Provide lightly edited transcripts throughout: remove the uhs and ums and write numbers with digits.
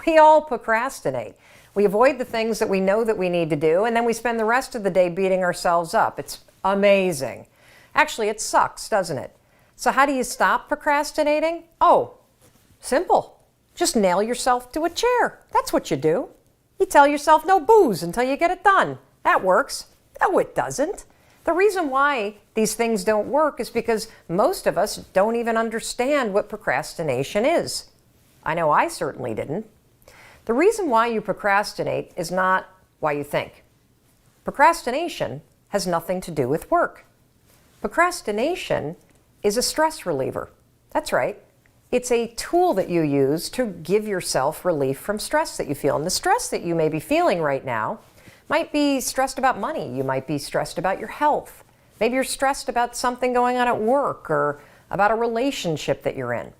We all procrastinate. We avoid the things that we know that we need to do, and then we spend the rest of the day beating ourselves up. It's amazing. Actually, it sucks, doesn't it? So how do you stop procrastinating? Oh, simple. Just nail yourself to a chair. That's what you do. You tell yourself no booze until you get it done. That works. No, it doesn't. The reason why these things don't work is because most of us don't even understand what procrastination is. I know I certainly didn't. The reason why you procrastinate is not why you think. Procrastination has nothing to do with work. Procrastination is a stress reliever. That's right. It's a tool that you use to give yourself relief from stress that you feel. And the stress that you may be feeling right now might be stressed about money. You might be stressed about your health. Maybe you're stressed about something going on at work or about a relationship that you're in.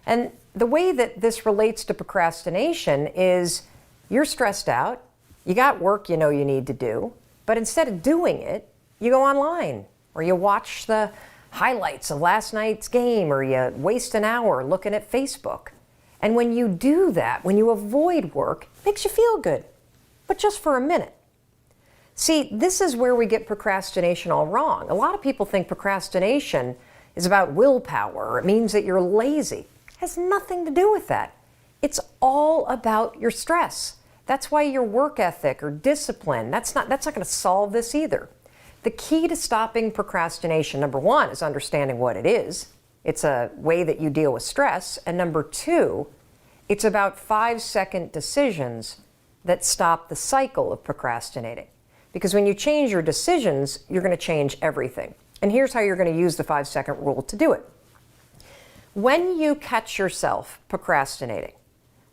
And the way that this relates to procrastination is you're stressed out, you got work you know you need to do, but instead of doing it, you go online or you watch the highlights of last night's game or you waste an hour looking at Facebook. And when you do that, when you avoid work, it makes you feel good, but just for a minute. See, this is where we get procrastination all wrong. A lot of people think procrastination is about willpower. It means that you're lazy. It has nothing to do with that. It's all about your stress. That's why your work ethic or discipline, that's not going to solve this either. The key to stopping procrastination, number one, is understanding what it is. It's a way that you deal with stress. And number two, it's about 5-second decisions that stop the cycle of procrastinating. Because when you change your decisions, you're going to change everything. And here's how you're going to use the 5-second rule to do it. When you catch yourself procrastinating,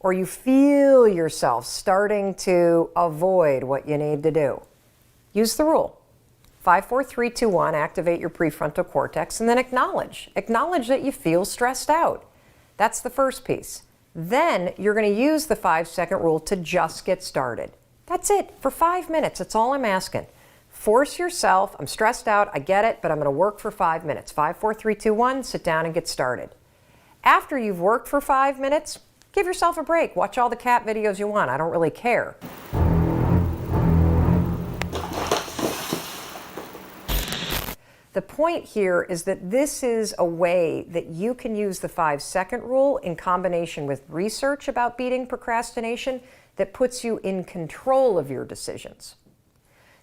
or you feel yourself starting to avoid what you need to do, use the rule. 5, 4, 3, 2, 1, activate your prefrontal cortex, and then acknowledge. Acknowledge that you feel stressed out. That's the first piece. Then you're going to use the 5-second rule to just get started. That's it, for 5 minutes. That's all I'm asking. Force yourself. I'm stressed out. I get it, but I'm going to work for 5 minutes. 5, 4, 3, 2, 1, sit down and get started. After you've worked for 5 minutes, give yourself a break. Watch all the cat videos you want. I don't really care. The point here is that this is a way that you can use the 5-second rule in combination with research about beating procrastination that puts you in control of your decisions.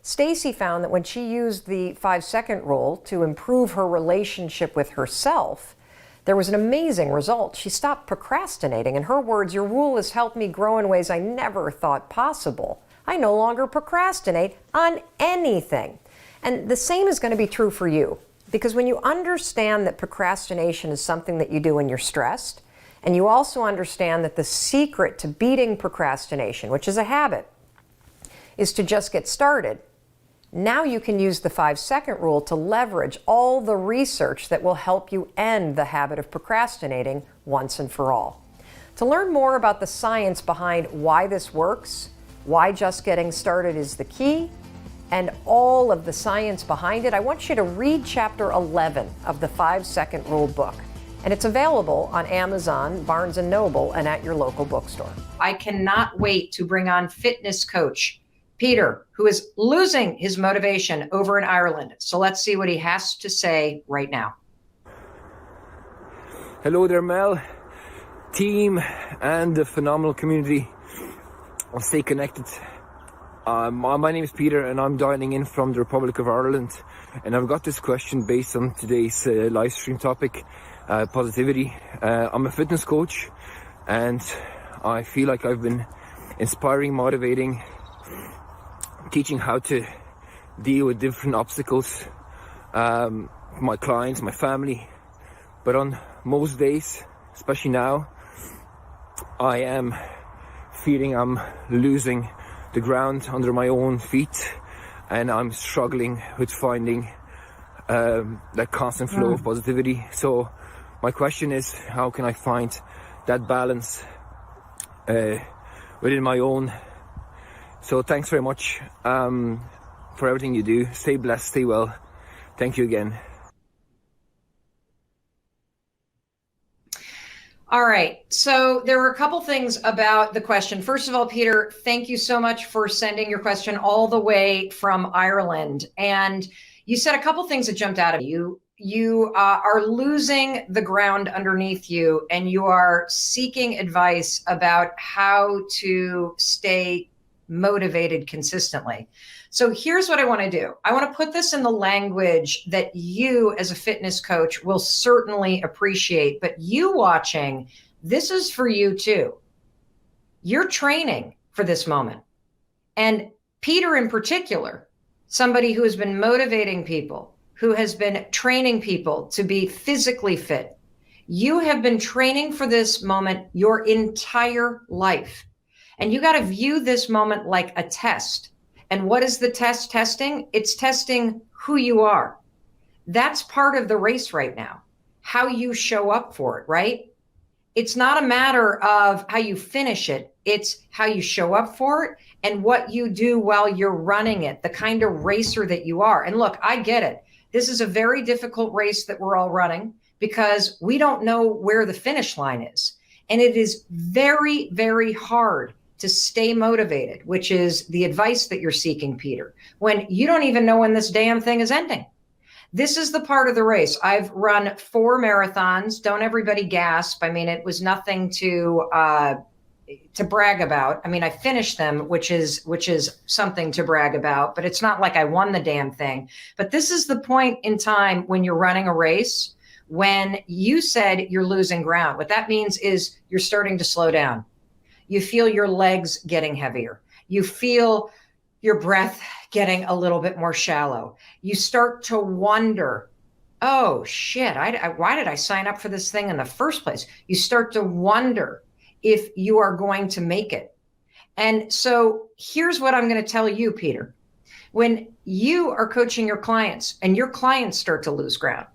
Stacy found that when she used the 5-second rule to improve her relationship with herself, there was an amazing result. She stopped procrastinating. In her words, your rule has helped me grow in ways I never thought possible. I no longer procrastinate on anything. And the same is going to be true for you, because when you understand that procrastination is something that you do when you're stressed, and you also understand that the secret to beating procrastination, which is a habit, is to just get started, now you can use the 5-second rule to leverage all the research that will help you end the habit of procrastinating once and for all. To learn more about the science behind why this works, why just getting started is the key, and all of the science behind it, I want you to read Chapter 11 of the 5-Second Rule book. And it's available on Amazon, Barnes & Noble, and at your local bookstore. I cannot wait to bring on fitness coach Peter, who is losing his motivation over in Ireland. So let's see what he has to say right now. Hello there, Mel, team, and the phenomenal community. I'll stay connected. My name is Peter, and I'm dialing in from the Republic of Ireland. And I've got this question based on today's live stream topic, positivity. I'm a fitness coach, and I feel like I've been inspiring, motivating, teaching how to deal with different obstacles, my clients, my family. But on most days, especially now, I am feeling I'm losing the ground under my own feet, and I'm struggling with finding that constant flow of positivity. So my question is, how can I find that balance within my own? So thanks very much for everything you do. Stay blessed, stay well. Thank you again. All right. So there were a couple things about the question. First of all, Peter, thank you so much for sending your question all the way from Ireland. And you said a couple things that jumped out of you. You are losing the ground underneath you, and you are seeking advice about how to stay motivated consistently. So here's what I want to do. I want to put this in the language that you as a fitness coach will certainly appreciate, but you watching, this is for you too. You're training for this moment. And Peter in particular, somebody who has been motivating people, who has been training people to be physically fit, you have been training for this moment your entire life. And you got to view this moment like a test. And what is the test testing? It's testing who you are. That's part of the race right now, how you show up for it, right? It's not a matter of how you finish it. It's how you show up for it and what you do while you're running it, the kind of racer that you are. And look, I get it. This is a very difficult race that we're all running because we don't know where the finish line is. And it is very, very hard to stay motivated, which is the advice that you're seeking, Peter, when you don't even know when this damn thing is ending. This is the part of the race. I've run 4 marathons. Don't everybody gasp. I mean, it was nothing to brag about. I mean, I finished them, which is something to brag about, but it's not like I won the damn thing. But this is the point in time when you're running a race, when you said you're losing ground. What that means is you're starting to slow down. You feel your legs getting heavier. You feel your breath getting a little bit more shallow. You start to wonder, oh shit, why did I sign up for this thing in the first place? You start to wonder if you are going to make it. And so here's what I'm going to tell you, Peter. When you are coaching your clients and your clients start to lose ground,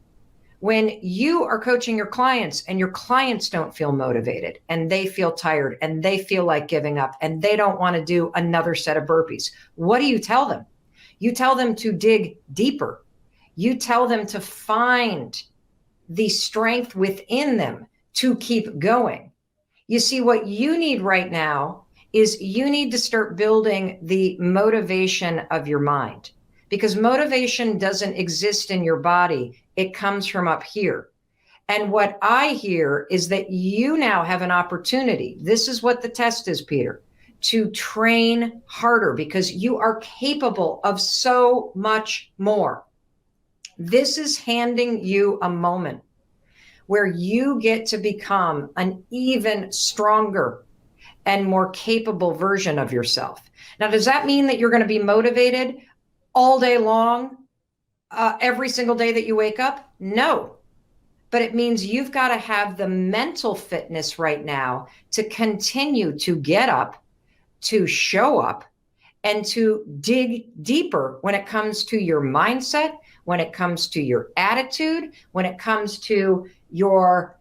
when you are coaching your clients and your clients don't feel motivated and they feel tired and they feel like giving up and they don't want to do another set of burpees, what do you tell them? You tell them to dig deeper. You tell them to find the strength within them to keep going. You see, what you need right now is you need to start building the motivation of your mind, because motivation doesn't exist in your body. It comes from up here. And what I hear is that you now have an opportunity. This is what the test is, Peter, to train harder because you are capable of so much more. This is handing you a moment where you get to become an even stronger and more capable version of yourself. Now, does that mean that you're going to be motivated all day long, every single day that you wake up? No. But it means you've got to have the mental fitness right now to continue to get up, to show up, and to dig deeper when it comes to your mindset, when it comes to your attitude, when it comes to your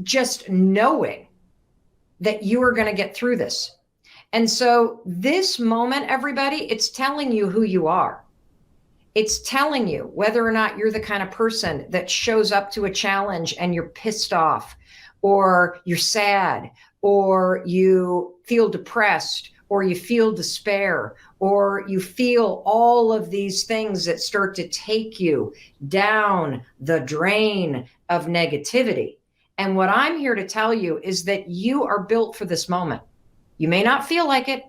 just knowing that you are going to get through this. And so this moment, everybody, it's telling you who you are. It's telling you whether or not you're the kind of person that shows up to a challenge and you're pissed off, or you're sad, or you feel depressed, or you feel despair, or you feel all of these things that start to take you down the drain of negativity. And what I'm here to tell you is that you are built for this moment. You may not feel like it.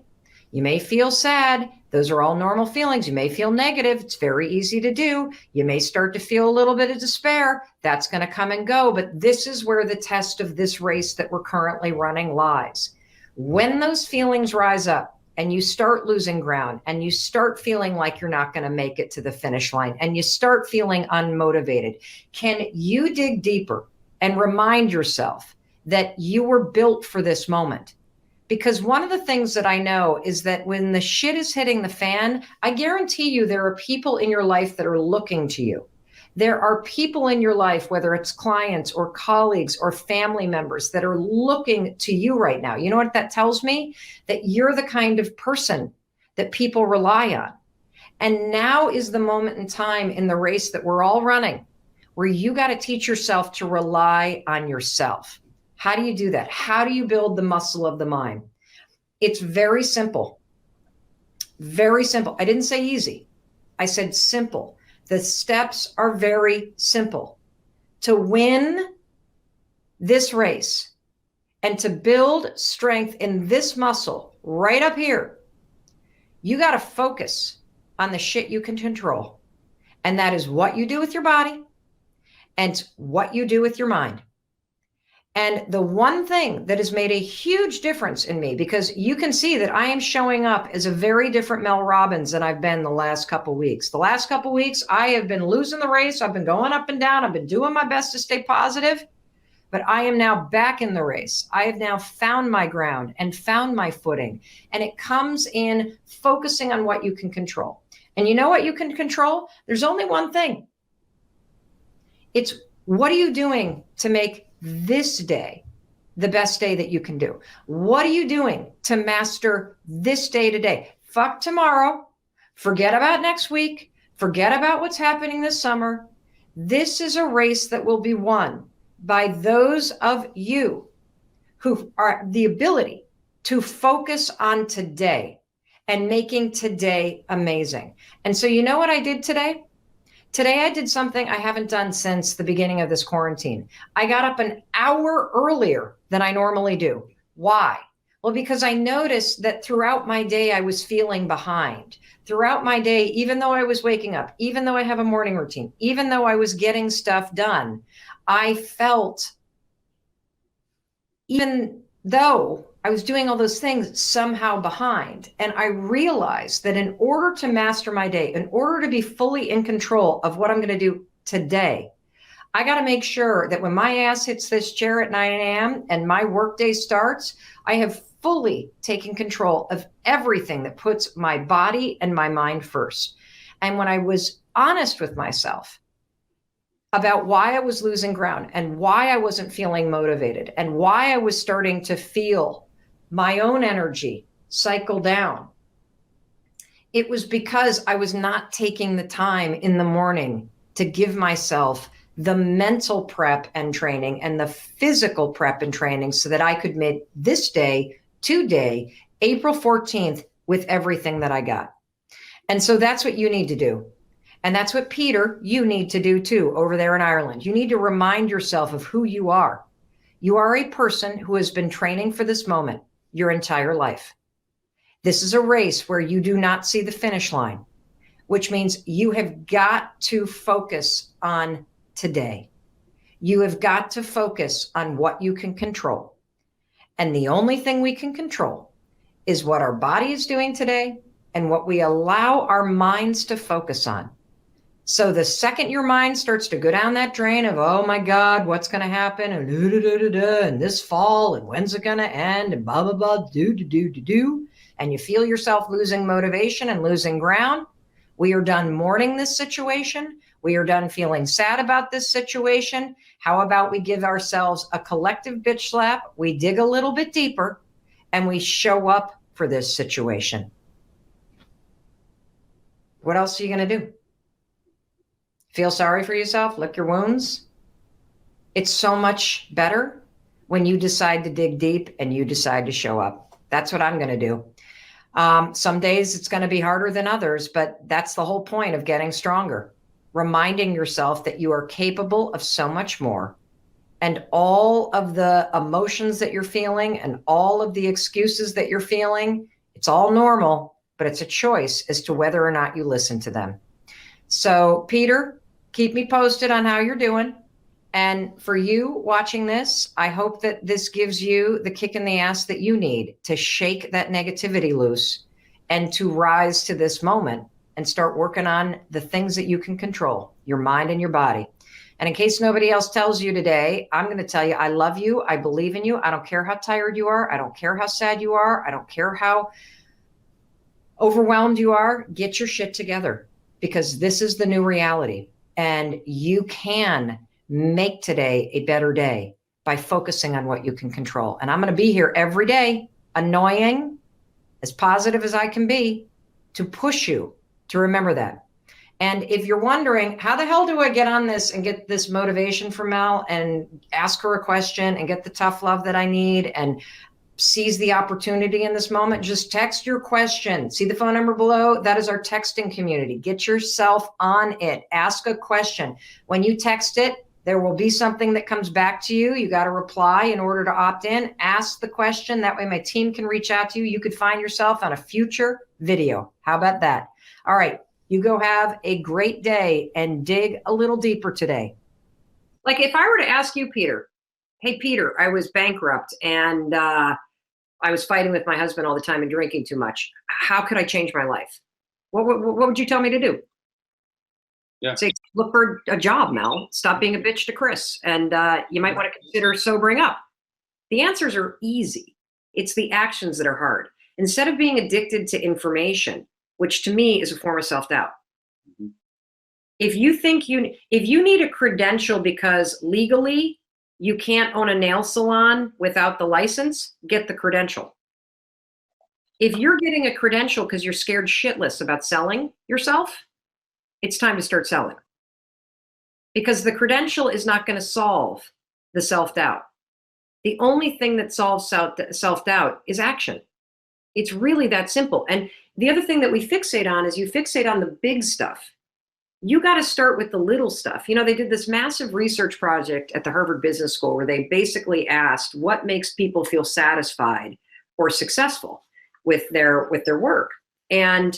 You may feel sad. Those are all normal feelings. You may feel negative. It's very easy to do. You may start to feel a little bit of despair. That's going to come and go. But this is where the test of this race that we're currently running lies. When those feelings rise up and you start losing ground and you start feeling like you're not going to make it to the finish line and you start feeling unmotivated, can you dig deeper and remind yourself that you were built for this moment? Because one of the things that I know is that when the shit is hitting the fan, I guarantee you there are people in your life that are looking to you. There are people in your life, whether it's clients or colleagues or family members, that are looking to you right now. You know what that tells me? That you're the kind of person that people rely on. And now is the moment in time in the race that we're all running where you got to teach yourself to rely on yourself. How do you do that? How do you build the muscle of the mind? It's very simple. Very simple. I didn't say easy. I said simple. The steps are very simple. To win this race and to build strength in this muscle right up here, you got to focus on the shit you can control. And that is what you do with your body and what you do with your mind. And the one thing that has made a huge difference in me, because you can see that I am showing up as a very different Mel Robbins than I've been the last couple of weeks. The last couple of weeks, I have been losing the race. I've been going up and down. I've been doing my best to stay positive, but I am now back in the race. I have now found my ground and found my footing. And it comes in focusing on what you can control. And you know what you can control? There's only one thing. It's what are you doing to make this day the best day that you can do? What are you doing to master this day today? Fuck tomorrow. Forget about next week. Forget about what's happening this summer. This is a race that will be won by those of you who are the ability to focus on today and making today amazing. And so you know what I did today? Today, I did something I haven't done since the beginning of this quarantine. I got up an hour earlier than I normally do. Why? Well, because I noticed that throughout my day, I was feeling behind. Throughout my day, even though I was waking up, even though I have a morning routine, even though I was getting stuff done, I felt, even though I was doing all those things, somehow behind. And I realized that in order to master my day, in order to be fully in control of what I'm going to do today, I got to make sure that when my ass hits this chair at 9 a.m. and my workday starts, I have fully taken control of everything that puts my body and my mind first. And when I was honest with myself about why I was losing ground and why I wasn't feeling motivated and why I was starting to feel my own energy cycle down, it was because I was not taking the time in the morning to give myself the mental prep and training and the physical prep and training so that I could make this day, today, April 14th, with everything that I got. And so that's what you need to do. And that's what, Peter, you need to do too over there in Ireland. You need to remind yourself of who you are. You are a person who has been training for this moment your entire life. This is a race where you do not see the finish line, which means you have got to focus on today. You have got to focus on what you can control. And the only thing we can control is what our body is doing today and what we allow our minds to focus on. So the second your mind starts to go down that drain of, oh my God, what's going to happen? And this fall, and when's it going to end? And blah, blah, blah, do. And you feel yourself losing motivation and losing ground. We are done mourning this situation. We are done feeling sad about this situation. How about we give ourselves a collective bitch slap? We dig a little bit deeper and we show up for this situation. What else are you going to do? Feel sorry for yourself, lick your wounds? It's so much better when you decide to dig deep and you decide to show up. That's what I'm going to do. Some days it's going to be harder than others, but that's the whole point of getting stronger. Reminding yourself that you are capable of so much more. And all of the emotions that you're feeling and all of the excuses that you're feeling, it's all normal, but it's a choice as to whether or not you listen to them. So, Peter, keep me posted on how you're doing. And for you watching this, I hope that this gives you the kick in the ass that you need to shake that negativity loose and to rise to this moment and start working on the things that you can control, your mind and your body. And in case nobody else tells you today, I'm going to tell you, I love you. I believe in you. I don't care how tired you are. I don't care how sad you are. I don't care how overwhelmed you are. Get your shit together, because this is the new reality. And you can make today a better day by focusing on what you can control. And I'm going to be here every day, annoying, as positive as I can be, to push you to remember that. And if you're wondering, how the hell do I get on this and get this motivation from Mel and ask her a question and get the tough love that I need and seize the opportunity in this moment, just text your question. See the phone number below? That is our texting community. Get yourself on it. Ask a question. When you text it, there will be something that comes back to you. You got to reply in order to opt in. Ask the question. That way my team can reach out to you. You could find yourself on a future video. How about that? All right. You go have a great day and dig a little deeper today. Like if I were to ask you, Peter, hey, Peter, I was bankrupt and I was fighting with my husband all the time and drinking too much. How could I change my life? What would you tell me to do? Yeah. Say, look for a job, Mel. Stop being a bitch to Chris. And you might want to consider sobering up. The answers are easy. It's the actions that are hard. Instead of being addicted to information, which to me is a form of self-doubt. Mm-hmm. If you need a credential because legally you can't own a nail salon without the license, get the credential. If you're getting a credential because you're scared shitless about selling yourself, it's time to start selling. Because the credential is not going to solve the self-doubt. The only thing that solves self-doubt is action. It's really that simple. And the other thing that we fixate on is you fixate on the big stuff. You got to start with the little stuff. You know, they did this massive research project at the Harvard Business School where they basically asked what makes people feel satisfied or successful with their work. And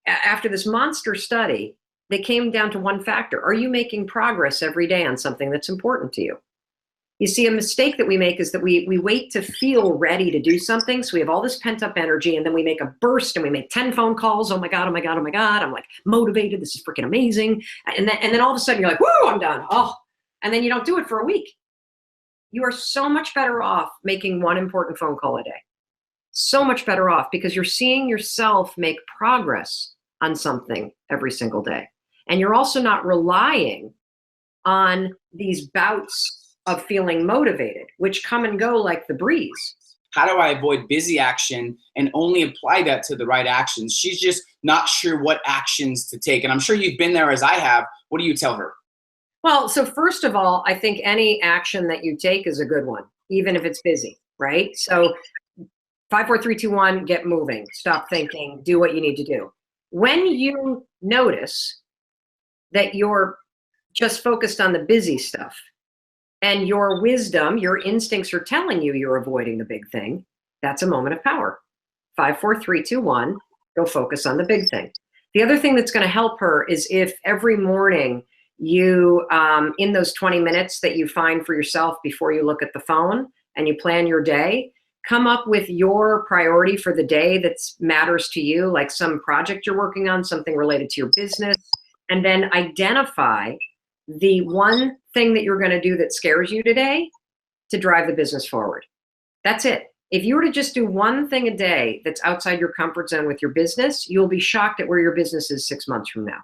after this monster study, they came down to one factor. Are you making progress every day on something that's important to you? You see, a mistake that we make is that we wait to feel ready to do something. So we have all this pent up energy and then we make a burst and we make 10 phone calls. Oh my God, oh my God, oh my God. I'm like motivated. This is freaking amazing. And then all of a sudden you're like, whoo, I'm done. Oh, and then you don't do it for a week. You are so much better off making one important phone call a day. So much better off because you're seeing yourself make progress on something every single day. And you're also not relying on these bouts of feeling motivated, which come and go like the breeze. How do I avoid busy action and only apply that to the right actions? She's just not sure what actions to take. And I'm sure you've been there as I have. What do you tell her? Well, so first of all, I think any action that you take is a good one, even if it's busy, right? So 5, 4, 3, 2, 1, get moving, stop thinking, do what you need to do. When you notice that you're just focused on the busy stuff, and your wisdom, your instincts are telling you you're avoiding the big thing, that's a moment of power. 5, 4, 3, 2, 1, go focus on the big thing. The other thing that's going to help her is if every morning you, in those 20 minutes that you find for yourself before you look at the phone and you plan your day, come up with your priority for the day that matters to you, like some project you're working on, something related to your business, and then identify the one thing that you're going to do that scares you today to drive the business forward. That's it. If you were to just do one thing a day that's outside your comfort zone with your business, you'll be shocked at where your business is 6 months from now.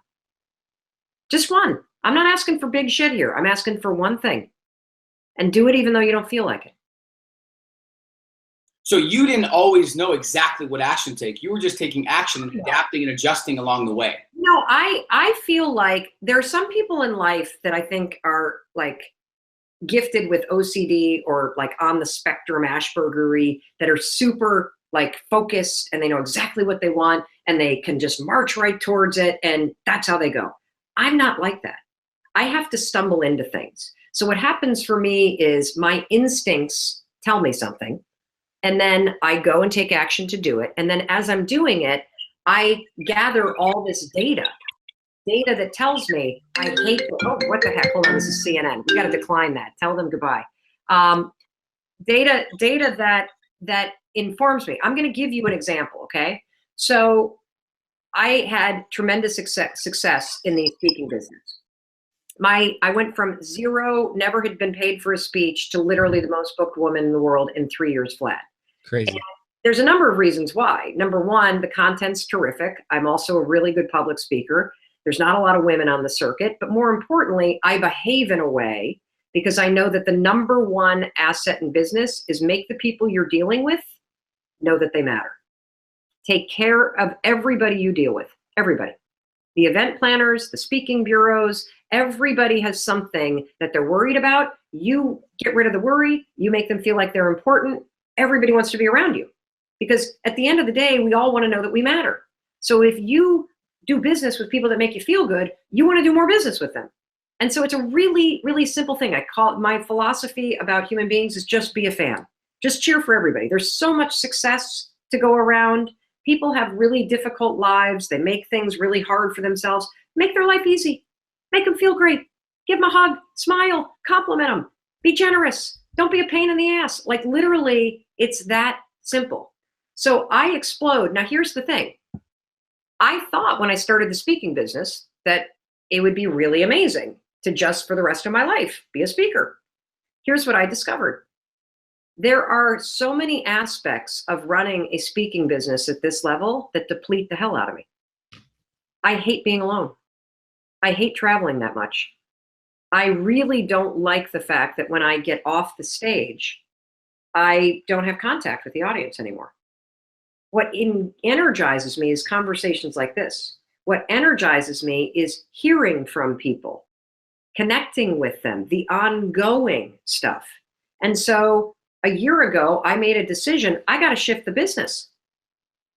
Just one. I'm not asking for big shit here. I'm asking for one thing. And do it even though you don't feel like it. So you didn't always know exactly what action to take. You were just taking action and adapting and adjusting along the way. No, I feel like there are some people in life that I think are like gifted with OCD or like on the spectrum Aspergery that are super like focused and they know exactly what they want and they can just march right towards it and that's how they go. I'm not like that. I have to stumble into things. So what happens for me is my instincts tell me something. And then I go and take action to do it. And then as I'm doing it, I gather all this data that tells me I hate, oh, what the heck? Hold on, this is CNN. We got to decline that. Tell them goodbye. Data that informs me. I'm going to give you an example, okay? So I had tremendous success in the speaking business. I went from zero, never had been paid for a speech, to literally the most booked woman in the world in 3 years flat. Crazy. And there's a number of reasons why. Number one, the content's terrific. I'm also a really good public speaker. There's not a lot of women on the circuit, but more importantly, I behave in a way because I know that the number one asset in business is make the people you're dealing with know that they matter. Take care of everybody you deal with, everybody. The event planners, the speaking bureaus, everybody has something that they're worried about. You get rid of the worry, you make them feel like they're important. Everybody wants to be around you. Because at the end of the day, we all want to know that we matter. So if you do business with people that make you feel good, you want to do more business with them. And so it's a really, really simple thing. I call it, my philosophy about human beings is just be a fan. Just cheer for everybody. There's so much success to go around. People have really difficult lives. They make things really hard for themselves. Make their life easy. Make them feel great. Give them a hug, smile, compliment them. Be generous. Don't be a pain in the ass. Like literally, it's that simple. So I explode. Now here's the thing. I thought when I started the speaking business that it would be really amazing to just for the rest of my life be a speaker. Here's what I discovered. There are so many aspects of running a speaking business at this level that deplete the hell out of me. I hate being alone. I hate traveling that much. I really don't like the fact that when I get off the stage, I don't have contact with the audience anymore. What energizes me is conversations like this. What energizes me is hearing from people, connecting with them, the ongoing stuff. And so a year ago, I made a decision, I got to shift the business.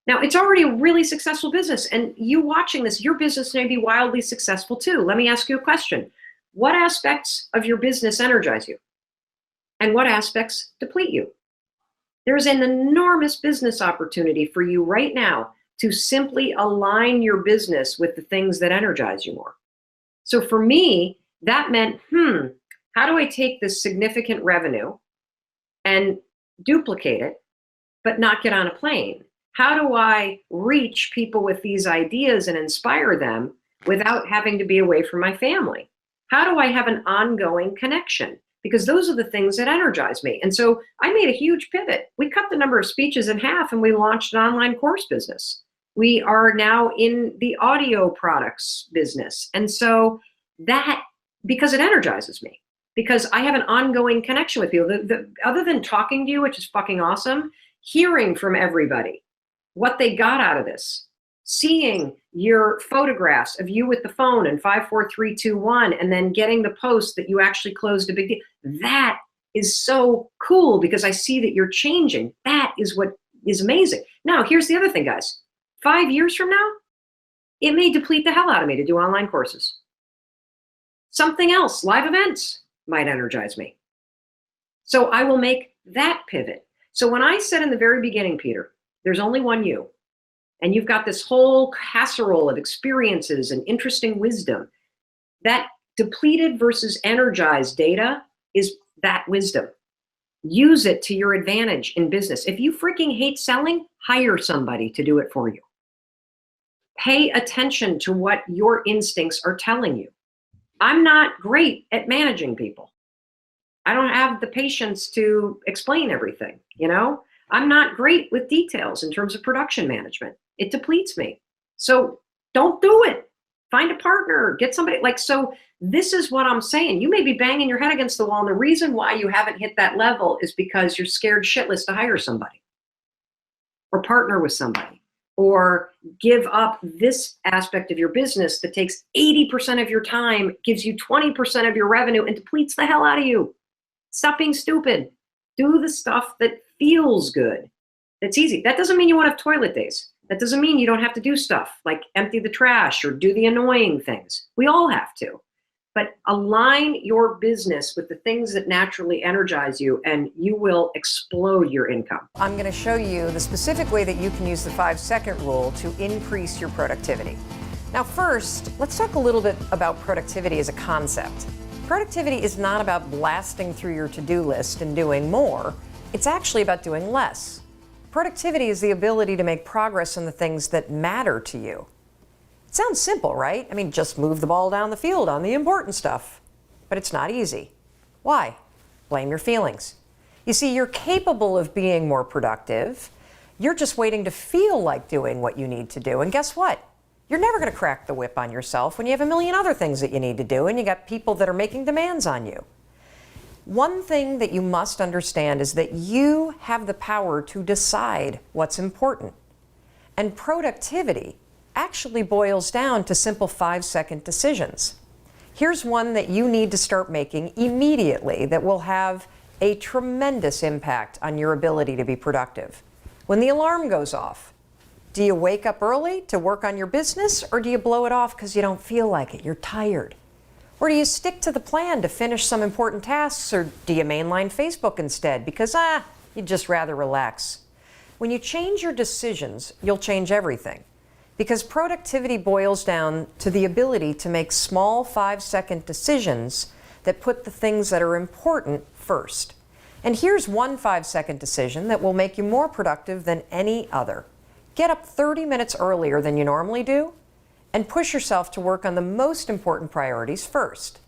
Now, it's already a really successful business, and you watching this, your business may be wildly successful too. Let me ask you a question. What aspects of your business energize you? And what aspects deplete you? There's an enormous business opportunity for you right now to simply align your business with the things that energize you more. So for me, that meant, how do I take this significant revenue and duplicate it, but not get on a plane? How do I reach people with these ideas and inspire them without having to be away from my family? How do I have an ongoing connection? Because those are the things that energize me. And so I made a huge pivot. We cut the number of speeches in half and we launched an online course business. We are now in the audio products business. And so that, because it energizes me, because I have an ongoing connection with people. Other than talking to you, which is fucking awesome, hearing from everybody, what they got out of this, seeing your photographs of you with the phone and 5, 4, 3, 2, 1, and then getting the post that you actually closed a big deal. That is so cool because I see that you're changing. That is what is amazing. Now, here's the other thing, guys. 5 years from now, it may deplete the hell out of me to do online courses. Something else, live events, might energize me. So I will make that pivot. So when I said in the very beginning, Peter, there's only one you, and you've got this whole casserole of experiences and interesting wisdom, that depleted versus energized data is that wisdom. Use it to your advantage in business. If you freaking hate selling, hire somebody to do it for you. Pay attention to what your instincts are telling you. I'm not great at managing people. I don't have the patience to explain everything, you know? I'm not great with details in terms of production management. It depletes me. So don't do it. Find a partner, get somebody so this is what I'm saying. You may be banging your head against the wall, and the reason why you haven't hit that level is because you're scared shitless to hire somebody or partner with somebody or give up this aspect of your business that takes 80% of your time, gives you 20% of your revenue, and depletes the hell out of you. Stop being stupid. Do the stuff that feels good. That's easy. That doesn't mean you won't have toilet days. That doesn't mean you don't have to do stuff like empty the trash or do the annoying things. We all have to. But align your business with the things that naturally energize you, and you will explode your income. I'm going to show you the specific way that you can use the 5-second rule to increase your productivity. Now, first, let's talk a little bit about productivity as a concept. Productivity is not about blasting through your to-do list and doing more. It's actually about doing less. Productivity is the ability to make progress on the things that matter to you. It sounds simple, right? I mean, just move the ball down the field on the important stuff. But it's not easy. Why? Blame your feelings. You see, you're capable of being more productive. You're just waiting to feel like doing what you need to do. And guess what? You're never going to crack the whip on yourself when you have a million other things that you need to do and you got people that are making demands on you. One thing that you must understand is that you have the power to decide what's important. And productivity actually boils down to simple 5-second decisions. Here's one that you need to start making immediately that will have a tremendous impact on your ability to be productive. When the alarm goes off, do you wake up early to work on your business, or do you blow it off because you don't feel like it, you're tired? Or do you stick to the plan to finish some important tasks, or do you mainline Facebook instead because, you'd just rather relax? When you change your decisions, you'll change everything. Because productivity boils down to the ability to make small 5-second decisions that put the things that are important first. And here's one 5-second decision that will make you more productive than any other. Get up 30 minutes earlier than you normally do, and push yourself to work on the most important priorities first.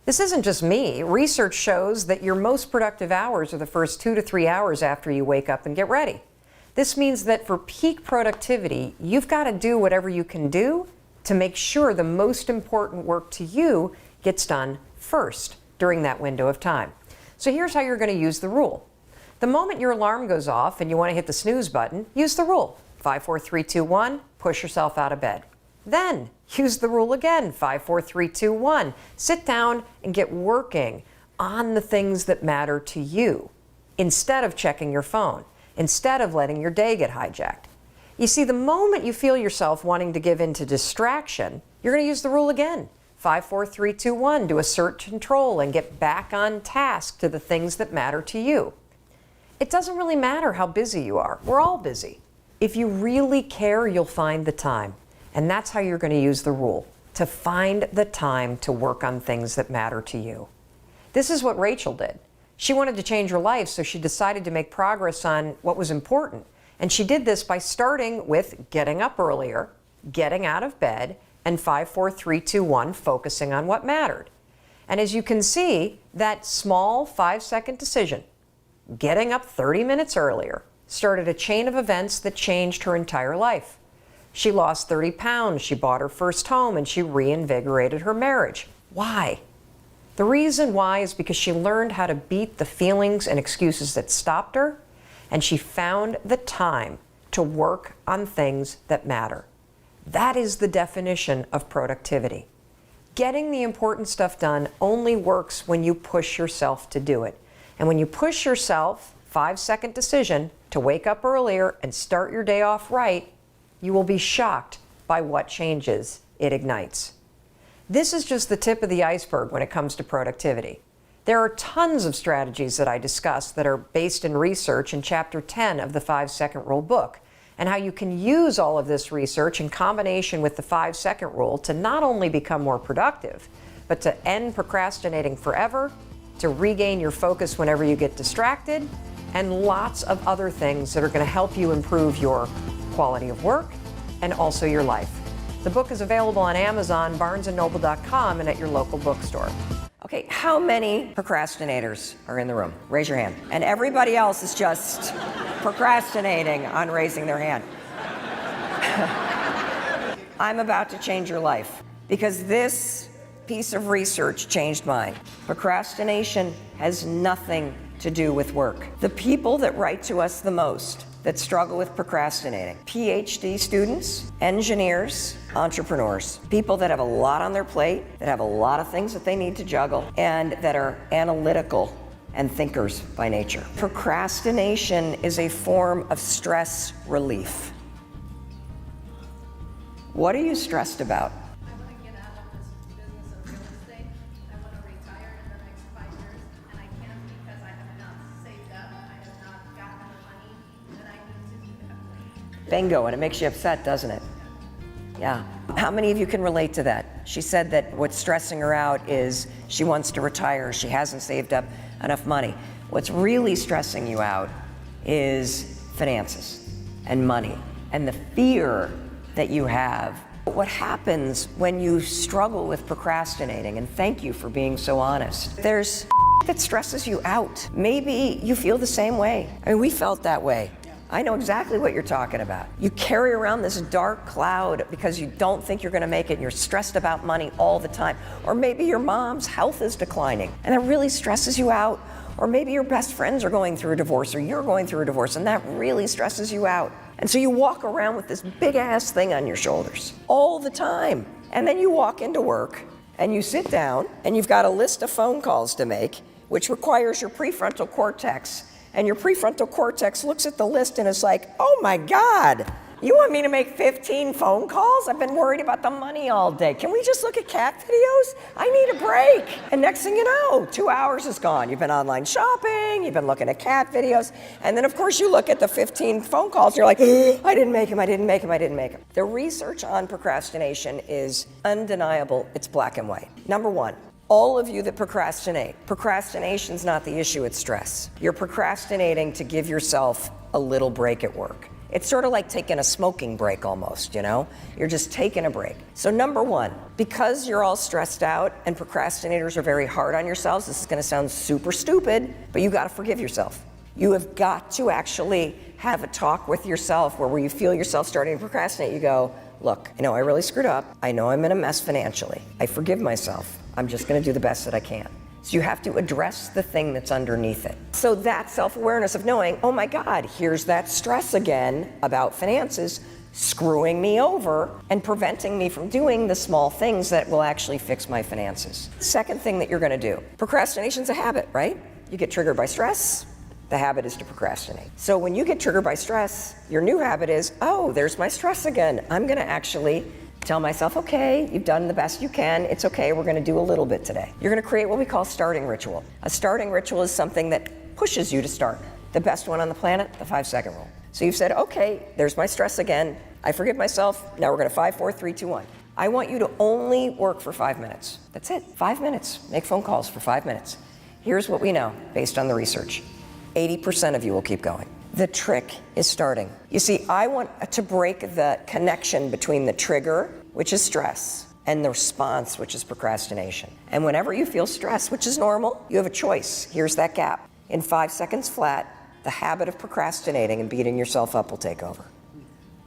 This isn't just me. Research shows that your most productive hours are the first 2 to 3 hours after you wake up and get ready. This means that for peak productivity, you've got to do whatever you can do to make sure the most important work to you gets done first during that window of time. So here's how you're going to use the rule. The moment your alarm goes off and you want to hit the snooze button, use the rule. 5, 4, 3, 2, 1, push yourself out of bed. Then use the rule again. 5, 4, 3, 2, 1. Sit down and get working on the things that matter to you instead of checking your phone, instead of letting your day get hijacked. You see, the moment you feel yourself wanting to give in to distraction, you're going to use the rule again. 5, 4, 3, 2, 1. Do assert control and get back on task to the things that matter to you. It doesn't really matter how busy you are. We're all busy. If you really care, you'll find the time. And that's how you're going to use the rule, to find the time to work on things that matter to you. This is what Rachel did. She wanted to change her life, so she decided to make progress on what was important. And she did this by starting with getting up earlier, getting out of bed, and 5, 4, 3, 2, 1, focusing on what mattered. And as you can see, that small 5-second decision, getting up 30 minutes earlier, started a chain of events that changed her entire life. She lost 30 pounds, she bought her first home, and she reinvigorated her marriage. Why? The reason why is because she learned how to beat the feelings and excuses that stopped her, and she found the time to work on things that matter. That is the definition of productivity. Getting the important stuff done only works when you push yourself to do it. And when you push yourself, 5-second decision, to wake up earlier and start your day off right, you will be shocked by what changes it ignites. This is just the tip of the iceberg when it comes to productivity. There are tons of strategies that I discuss that are based in research in Chapter 10 of the 5-Second Rule book, and how you can use all of this research in combination with the 5-second rule to not only become more productive, but to end procrastinating forever, to regain your focus whenever you get distracted, and lots of other things that are going to help you improve your quality of work and also your life. The book is available on Amazon, barnesandnoble.com, and at your local bookstore. Okay, how many procrastinators are in the room? Raise your hand. And everybody else is just procrastinating on raising their hand. I'm about to change your life because this piece of research changed mine. Procrastination has nothing to do with work. The people that write to us the most that struggle with procrastinating: PhD students, engineers, entrepreneurs, people that have a lot on their plate, that have a lot of things that they need to juggle, and that are analytical and thinkers by nature. Procrastination is a form of stress relief. What are you stressed about? I want to get out of this business of real estate. I want to retire in the next 5 years, and I can't because I have not saved up. I have not gotten the money that I need to do that. Bingo, and it makes you upset, doesn't it? Yeah. How many of you can relate to that? She said that what's stressing her out is she wants to retire. She hasn't saved up enough money. What's really stressing you out is finances and money and the fear that you have. What happens when you struggle with procrastinating, and thank you for being so honest, there's that stresses you out. Maybe you feel the same way. I mean, we felt that way. I know exactly what you're talking about. You carry around this dark cloud because you don't think you're going to make it, and you're stressed about money all the time. Or maybe your mom's health is declining, and it really stresses you out. Or maybe your best friends are going through a divorce, or you're going through a divorce, and that really stresses you out. And so you walk around with this big ass thing on your shoulders all the time. And then you walk into work and you sit down and you've got a list of phone calls to make, which requires your prefrontal cortex. And your prefrontal cortex looks at the list and is like, oh my God, you want me to make 15 phone calls? I've been worried about the money all day. Can we just look at cat videos? I need a break. And next thing you know, 2 hours is gone. You've been online shopping, you've been looking at cat videos, and then of course you look at the 15 phone calls, you're like, I didn't make them. The research on procrastination is undeniable. It's black and white. Number one, all of you that procrastinate, procrastination's not the issue, it's stress. You're procrastinating to give yourself a little break at work. It's sort of like taking a smoking break almost, you know? You're just taking a break. So number one, because you're all stressed out and procrastinators are very hard on yourselves, this is gonna sound super stupid, but you gotta forgive yourself. You have got to actually have a talk with yourself where you feel yourself starting to procrastinate. You go, look, I know I really screwed up. I know I'm in a mess financially. I forgive myself. I'm just gonna do the best that I can. So you have to address the thing that's underneath it. So that self-awareness of knowing, oh my God, here's that stress again about finances screwing me over and preventing me from doing the small things that will actually fix my finances. Second thing that you're gonna do, procrastination's a habit, right? You get triggered by stress, the habit is to procrastinate. So when you get triggered by stress, your new habit is, oh, there's my stress again. I'm gonna actually tell myself, okay, you've done the best you can. It's okay, we're gonna do a little bit today. You're gonna create what we call starting ritual. A starting ritual is something that pushes you to start. The best one on the planet, the 5-second rule. So you've said, okay, there's my stress again. I forgive myself. Now we're gonna 5, 4, 3, 2, 1. I want you to only work for 5 minutes. That's it, 5 minutes. Make phone calls for 5 minutes. Here's what we know based on the research. 80% of you will keep going. The trick is starting. You see, I want to break the connection between the trigger, which is stress, and the response, which is procrastination. And whenever you feel stress, which is normal, you have a choice. Here's that gap. In 5 seconds flat, the habit of procrastinating and beating yourself up will take over.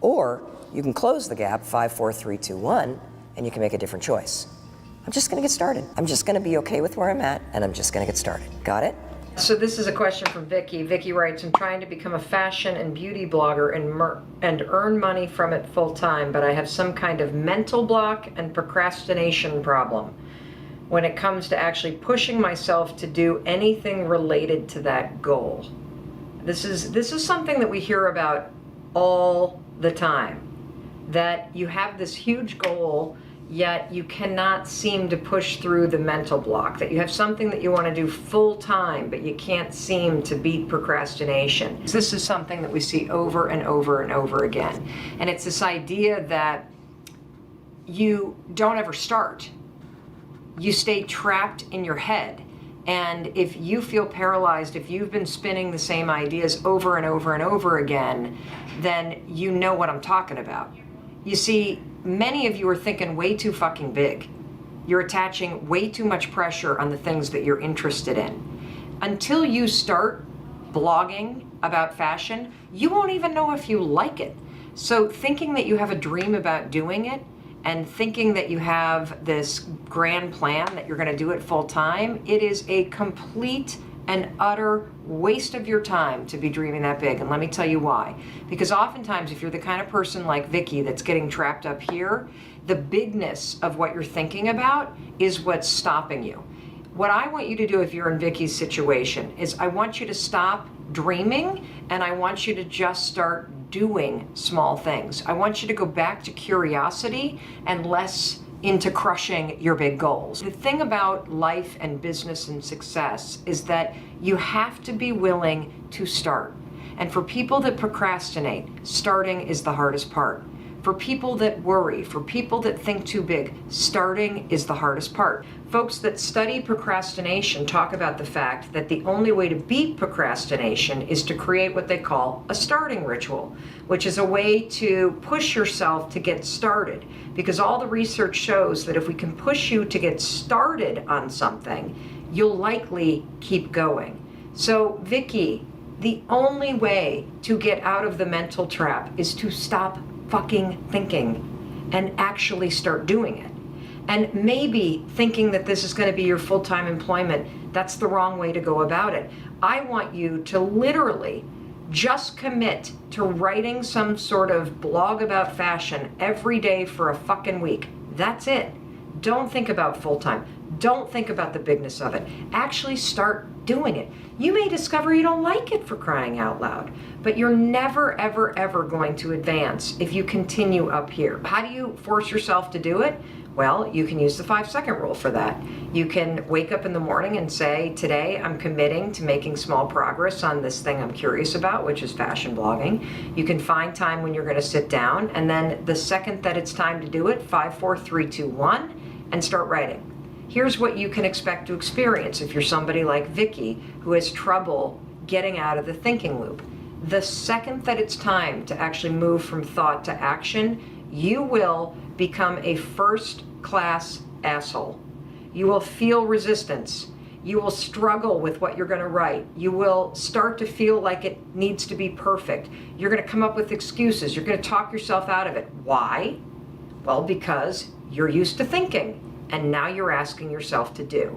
Or you can close the gap, 5, 4, 3, 2, 1, and you can make a different choice. I'm just gonna get started. I'm just gonna be okay with where I'm at, and I'm just gonna get started. Got it? So this is a question from Vicky. Vicky writes, I'm trying to become a fashion and beauty blogger and earn money from it full time, but I have some kind of mental block and procrastination problem when it comes to actually pushing myself to do anything related to that goal. This is something that we hear about all the time, that you have this huge goal, yet you cannot seem to push through the mental block, that you have something that you want to do full time, but you can't seem to beat procrastination. This is something that we see over and over and over again. And it's this idea that you don't ever start. You stay trapped in your head. And if you feel paralyzed, if you've been spinning the same ideas over and over and over again, then you know what I'm talking about. You see, many of you are thinking way too fucking big. You're attaching way too much pressure on the things that you're interested in. Until you start blogging about fashion, you won't even know if you like it. So thinking that you have a dream about doing it and thinking that you have this grand plan that you're gonna do it full time, it is a complete and utter waste of your time to be dreaming that big. And let me tell you why. Because oftentimes, if you're the kind of person like Vicky that's getting trapped up here, the bigness of what you're thinking about is what's stopping you. What I want you to do if you're in Vicky's situation is I want you to stop dreaming and I want you to just start doing small things. I want you to go back to curiosity and less into crushing your big goals. The thing about life and business and success is that you have to be willing to start. And for people that procrastinate, starting is the hardest part. For people that worry, for people that think too big, starting is the hardest part. Folks that study procrastination talk about the fact that the only way to beat procrastination is to create what they call a starting ritual, which is a way to push yourself to get started. Because all the research shows that if we can push you to get started on something, you'll likely keep going. So, Vicky, the only way to get out of the mental trap is to stop fucking thinking and actually start doing it. And maybe thinking that this is going to be your full-time employment That's the wrong way to go about it. I want you to literally just commit to writing some sort of blog about fashion every day for a fucking week. That's it. Don't think about full-time. Don't think about the bigness of it. Actually start doing it. You may discover you don't like it, for crying out loud, but you're never, ever, ever going to advance if you continue up here. How do you force yourself to do it? Well, you can use the 5-second rule for that. You can wake up in the morning and say, today I'm committing to making small progress on this thing I'm curious about, which is fashion blogging. You can find time when you're going to sit down, and then the second that it's time to do it, 5, 4, 3, 2, 1, and start writing. Here's what you can expect to experience if you're somebody like Vicky who has trouble getting out of the thinking loop. The second that it's time to actually move from thought to action, you will become a first-class asshole. You will feel resistance. You will struggle with what you're going to write. You will start to feel like it needs to be perfect. You're going to come up with excuses. You're going to talk yourself out of it. Why? Well, because you're used to thinking, and now you're asking yourself to do.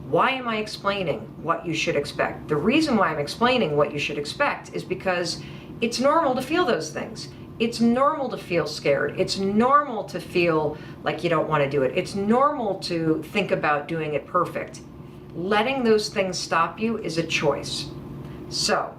Why am I explaining what you should expect? The reason why I'm explaining what you should expect is because it's normal to feel those things. It's normal to feel scared. It's normal to feel like you don't want to do it. It's normal to think about doing it perfect. Letting those things stop you is a choice. So,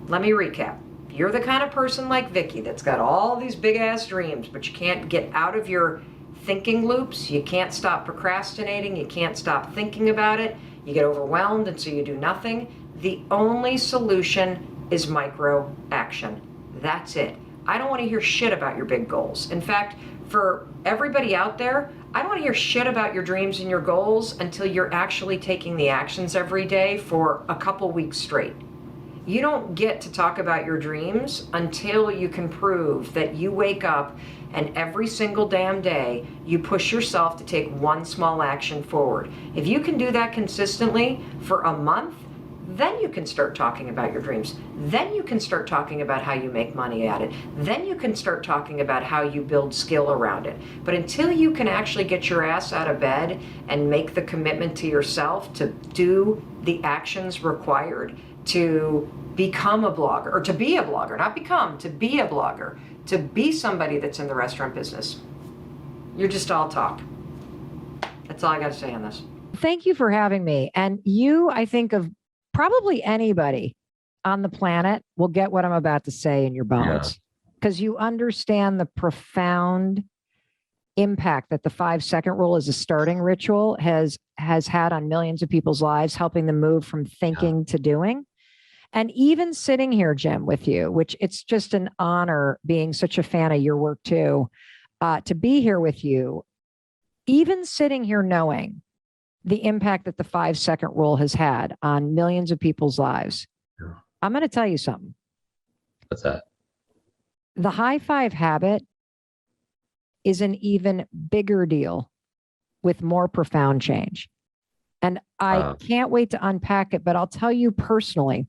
let me recap. You're the kind of person like Vicky that's got all these big ass dreams, but you can't get out of your thinking loops. You can't stop procrastinating. You can't stop thinking about it. You get overwhelmed, and so you do nothing. The only solution is micro action. That's it. I don't want to hear shit about your big goals. In fact, for everybody out there, I don't want to hear shit about your dreams and your goals until you're actually taking the actions every day for a couple weeks straight. You don't get to talk about your dreams until you can prove that you wake up and every single damn day you push yourself to take one small action forward. If you can do that consistently for a month, then you can start talking about your dreams. Then you can start talking about how you make money at it. Then you can start talking about how you build skill around it. But until you can actually get your ass out of bed and make the commitment to yourself to do the actions required to become a blogger, or to be a blogger, not become, to be a blogger, to be somebody that's in the restaurant business, you're just all talk. That's all I got to say on this. Thank you for having me. And you, I think of probably anybody on the planet will get what I'm about to say in your bones, because you understand the profound impact that the 5-second rule as a starting ritual has had on millions of people's lives, helping them move from thinking to doing. And even sitting here, Jim, with you, which it's just an honor being such a fan of your work too, to be here with you, even sitting here knowing the impact that the 5-second rule has had on millions of people's lives. Yeah. I'm going to tell you something. What's that? The high five habit is an even bigger deal with more profound change. And I can't wait to unpack it, but I'll tell you personally,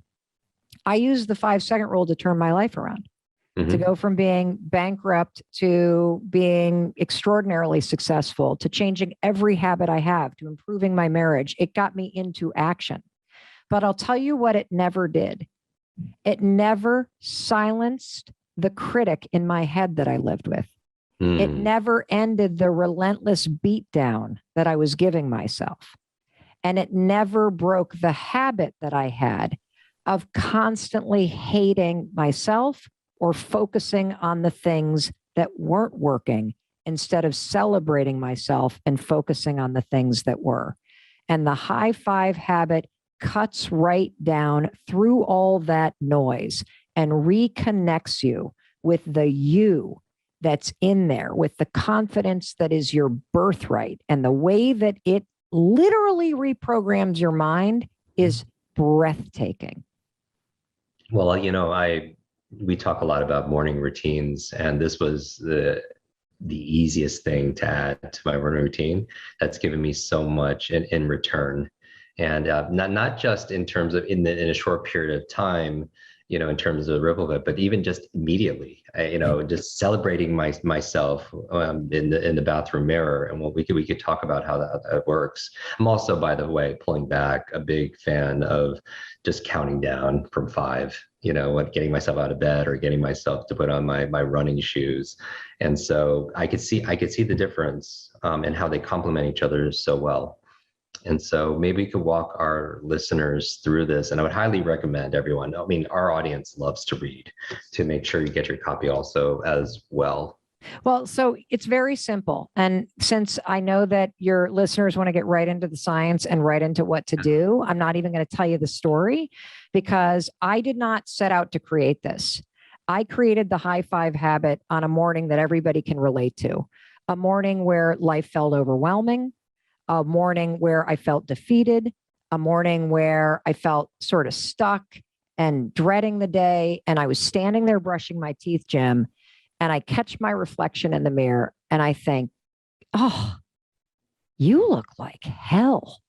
I used the 5-second rule to turn my life around, to go from being bankrupt to being extraordinarily successful, to changing every habit I have, to improving my marriage. It got me into action. But I'll tell you what it never did. It never silenced the critic in my head that I lived with. It never ended the relentless beatdown that I was giving myself. And it never broke the habit that I had of constantly hating myself or focusing on the things that weren't working instead of celebrating myself and focusing on the things that were. And the high five habit cuts right down through all that noise and reconnects you with the you that's in there, with the confidence that is your birthright. And the way that it literally reprograms your mind is breathtaking. Well, we talk a lot about morning routines, and this was the easiest thing to add to my morning routine. That's given me so much in return, and not just in terms of in a short period of time. in terms of the ripple effect, but even just immediately, just celebrating myself in the bathroom mirror, and what we could talk about how that works. I'm also, by the way, pulling back, a big fan of just counting down from 5. Getting myself out of bed or getting myself to put on my running shoes, and so I could see the difference in how they complement each other so well. And so maybe we could walk our listeners through this. And I would highly recommend everyone, I mean, our audience loves to read, to make sure you get your copy also as well. Well, so it's very simple. And since I know that your listeners want to get right into the science and right into what to do, I'm not even going to tell you the story, because I did not set out to create this. I created the high 5 habit on a morning that everybody can relate to, a morning where life felt overwhelming, a morning where I felt defeated, a morning where I felt sort of stuck and dreading the day. And I was standing there brushing my teeth, Jim, and I catch my reflection in the mirror and I think, oh, you look like hell.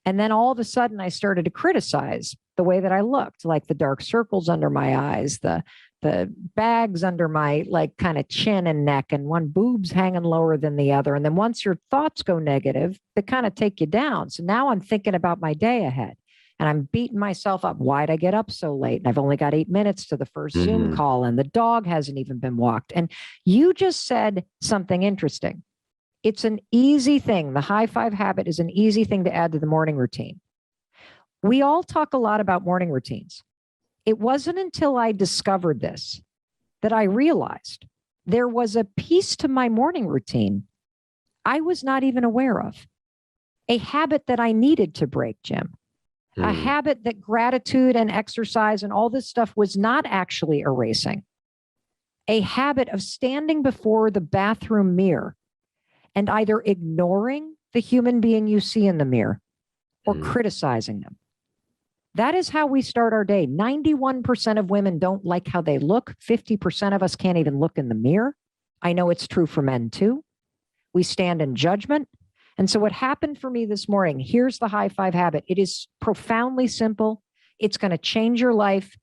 And then all of a sudden I started to criticize the way that I looked, like the dark circles under my eyes, the bags under my kind of chin and neck, and one boob's hanging lower than the other. And then once your thoughts go negative, they kind of take you down. So now I'm thinking about my day ahead and I'm beating myself up. Why'd I get up so late? And I've only got 8 minutes to the first Zoom call and the dog hasn't even been walked. And you just said something interesting. It's an easy thing. The high 5 habit is an easy thing to add to the morning routine. We all talk a lot about morning routines. It wasn't until I discovered this that I realized there was a piece to my morning routine I was not even aware of. A habit that I needed to break, Jim. A habit that gratitude and exercise and all this stuff was not actually erasing. A habit of standing before the bathroom mirror and either ignoring the human being you see in the mirror or criticizing them. That is how we start our day. 91% of women don't like how they look. 50% of us can't even look in the mirror. I know it's true for men too. We stand in judgment. And so what happened for me this morning, here's the high 5 habit. It is profoundly simple. It's going to change your life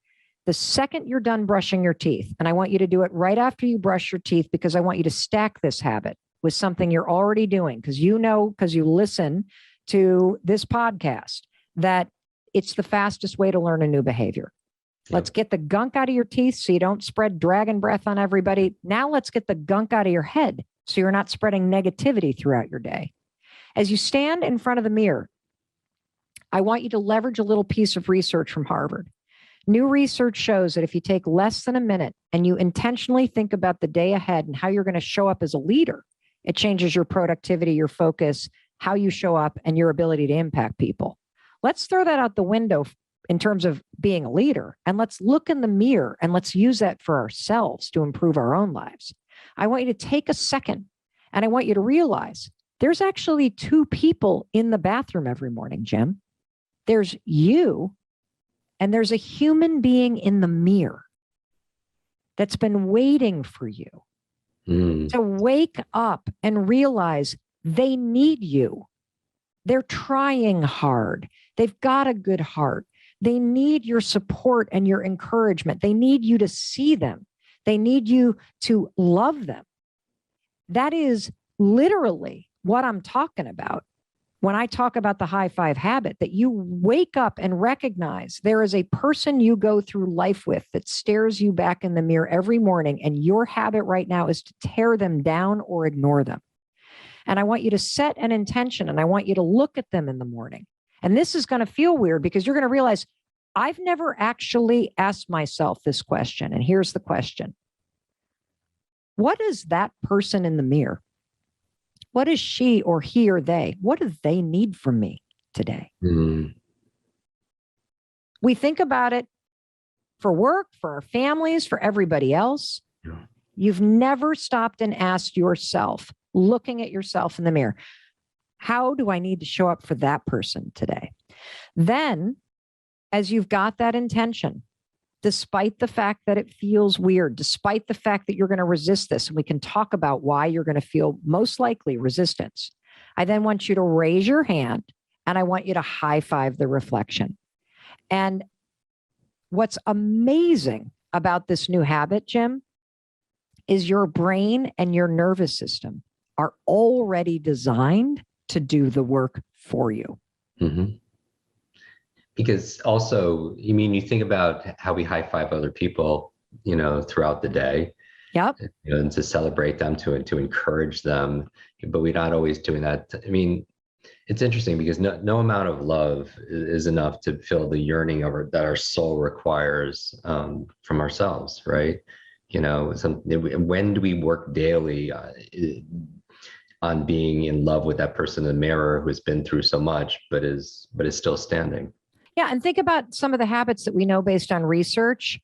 the second you're done brushing your teeth. And I want you to do it right after you brush your teeth, because I want you to stack this habit with something you're already doing, because because you listen to this podcast, that it's the fastest way to learn a new behavior. Let's get the gunk out of your teeth so you don't spread dragon breath on everybody. Now let's get the gunk out of your head so you're not spreading negativity throughout your day. As you stand in front of the mirror, I want you to leverage a little piece of research from Harvard. New research shows that if you take less than a minute and you intentionally think about the day ahead and how you're going to show up as a leader, it changes your productivity, your focus, how you show up, and your ability to impact people. Let's throw that out the window in terms of being a leader, and let's look in the mirror and let's use that for ourselves to improve our own lives. I want you to take a second and I want you to realize there's actually 2 people in the bathroom every morning, Jim. There's you and there's a human being in the mirror that's been waiting for you to wake up and realize they need you. They're trying hard. They've got a good heart. They need your support and your encouragement. They need you to see them. They need you to love them. That is literally what I'm talking about when I talk about the high 5 habit, that you wake up and recognize there is a person you go through life with that stares you back in the mirror every morning, and your habit right now is to tear them down or ignore them. And I want you to set an intention, and I want you to look at them in the morning. And this is going to feel weird because you're going to realize I've never actually asked myself this question. And here's the question. What is that person in the mirror? What is she or he or they? What do they need from me today? We think about it for work, for our families, for everybody else. You've never stopped and asked yourself, looking at yourself in the mirror, how do I need to show up for that person today? Then, as you've got that intention, despite the fact that it feels weird, despite the fact that you're going to resist this, and we can talk about why you're going to feel most likely resistance, I then want you to raise your hand and I want you to high 5 the reflection. And what's amazing about this new habit, Jim, is your brain and your nervous system are already designed to do the work for you. Mm-hmm. Because also, I mean, you think about how we high five other people, you know, throughout the day. Yep. You know, and to celebrate them, to encourage them, but we're not always doing that. I mean, it's interesting because no amount of love is enough to fill the yearning that our soul requires from ourselves, right? You know, when do we work daily on being in love with that person in the mirror who has been through so much, but is still standing? Yeah. And think about some of the habits that we know based on research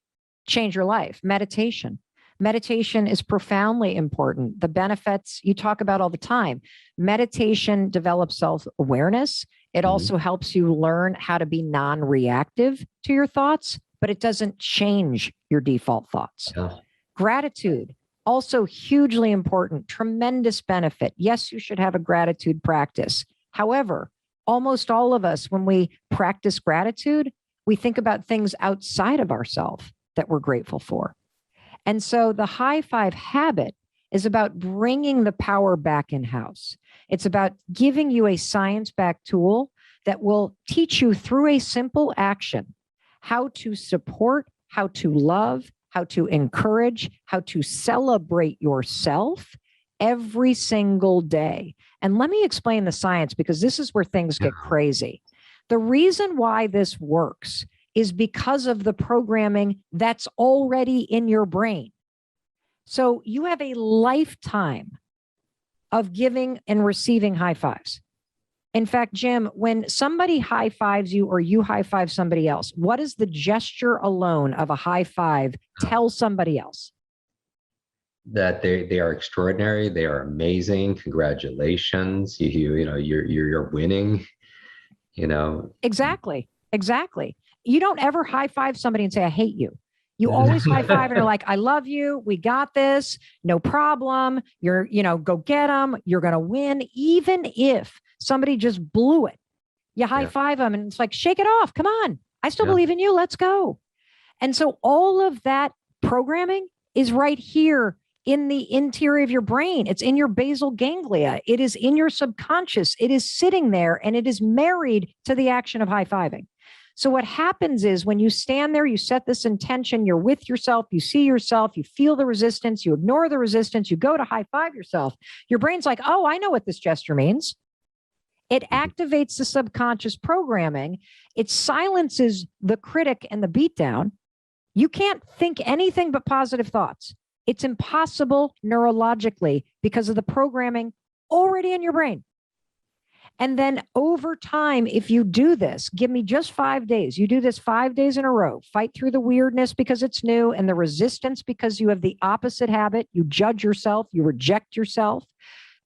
change your life. Meditation. Meditation is profoundly important. The benefits you talk about all the time. Meditation develops self-awareness. It also helps you learn how to be non-reactive to your thoughts, but it doesn't change your default thoughts. Yeah. Gratitude, also hugely important, tremendous benefit. Yes, you should have a gratitude practice. However, almost all of us, when we practice gratitude, we think about things outside of ourselves that we're grateful for. And so the high five habit is about bringing the power back in house. It's about giving you a science-backed tool that will teach you through a simple action how to support, how to love, how to encourage, how to celebrate yourself every single day. And let me explain the science, because this is where things get crazy. The reason why this works is because of the programming that's already in your brain. So you have a lifetime of giving and receiving high fives. In fact, Jim, when somebody high fives you or you high five somebody else, what does the gesture alone of a high five tell somebody else? That they are extraordinary, they are amazing, congratulations, you know, you're winning, you know. Exactly. You don't ever high five somebody and say, I hate you. You always high five and are like, I love you. We got this. No problem. Go get them. You're going to win. Even if somebody just blew it, you high five them and it's like, shake it off. Come on. I still believe in you. Let's go. And so all of that programming is right here in the interior of your brain. It's in your basal ganglia. It is in your subconscious. It is sitting there and it is married to the action of high fiving. So what happens is when you stand there, you set this intention, you're with yourself, you see yourself, you feel the resistance, you ignore the resistance, you go to high five yourself. Your brain's like, oh, I know what this gesture means. It activates the subconscious programming. It silences the critic and the beatdown. You can't think anything but positive thoughts. It's impossible neurologically because of the programming already in your brain. And then over time, if you do this, give me just 5 days. You do this 5 days in a row, fight through the weirdness because it's new and the resistance because you have the opposite habit. You judge yourself, you reject yourself.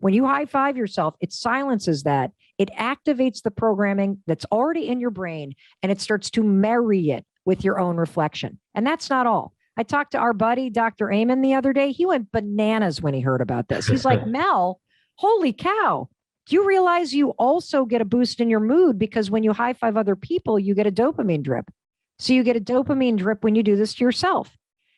When you high five yourself, it silences that. It activates the programming that's already in your brain and it starts to marry it with your own reflection. And that's not all. I talked to our buddy, Dr. Amen, the other day. He went bananas when he heard about this. He's like, Mel, holy cow. Do you realize you also get a boost in your mood because when you high five other people, you get a dopamine drip. So you get a dopamine drip when you do this to yourself.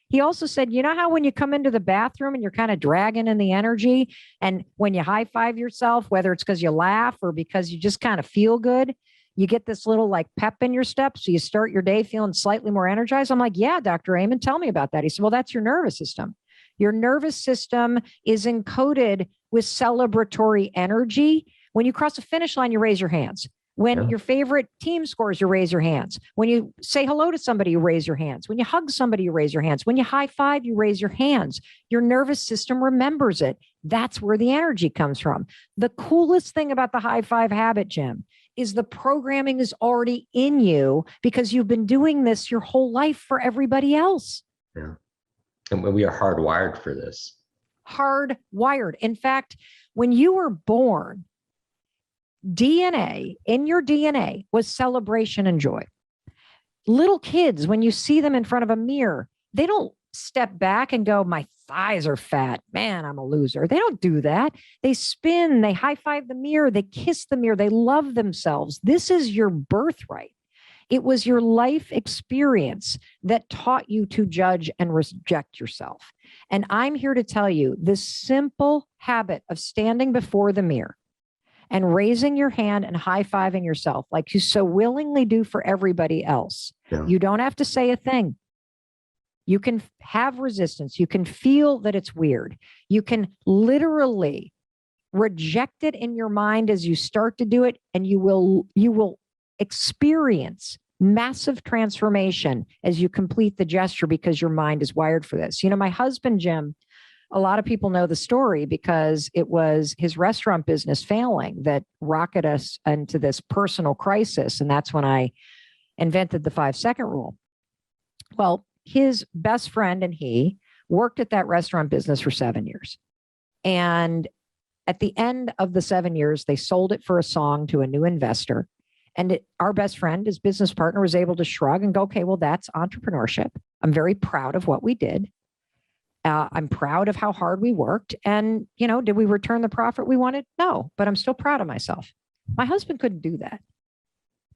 He also said, you know how when you come into the bathroom and you're kind of dragging in the energy and when you high five yourself, whether it's because you laugh or because you just kind of feel good, you get this little like pep in your step. So you start your day feeling slightly more energized. I'm like, yeah, Dr. Amen, tell me about that. He said, well, that's your nervous system. Your nervous system is encoded with celebratory energy. When you cross a finish line, you raise your hands. When your favorite team scores, you raise your hands. When you say hello to somebody, you raise your hands. When you hug somebody, you raise your hands. When you high five, you raise your hands. Your nervous system remembers it. That's where the energy comes from. The coolest thing about the high five habit, Jim, is the programming is already in you because you've been doing this your whole life for everybody else. Yeah. And we are hardwired for this. Hardwired. In fact, when you were born, DNA in your DNA was celebration and joy. Little kids, when you see them in front of a mirror, they don't step back and go, my thighs are fat. Man, I'm a loser. They don't do that. They spin, they high five the mirror, they kiss the mirror, they love themselves. This is your birthright. It was your life experience that taught you to judge and reject yourself. And I'm here to tell you this simple habit of standing before the mirror and raising your hand and high-fiving yourself like you so willingly do for everybody else. Yeah. You don't have to say a thing. You can have resistance. You can feel that it's weird. You can literally reject it in your mind as you start to do it, and you will experience massive transformation as you complete the gesture because your mind is wired for this. You know, my husband, Jim, a lot of people know the story because it was his restaurant business failing that rocketed us into this personal crisis. And that's when I invented the 5-second rule. Well, his best friend and he worked at that restaurant business for 7 years. And at the end of the 7 years, they sold it for a song to a new investor. And our best friend, his business partner, was able to shrug and go, okay, well, that's entrepreneurship. I'm very proud of what we did. I'm proud of how hard we worked. And, you know, did we return the profit we wanted? No, but I'm still proud of myself. My husband couldn't do that.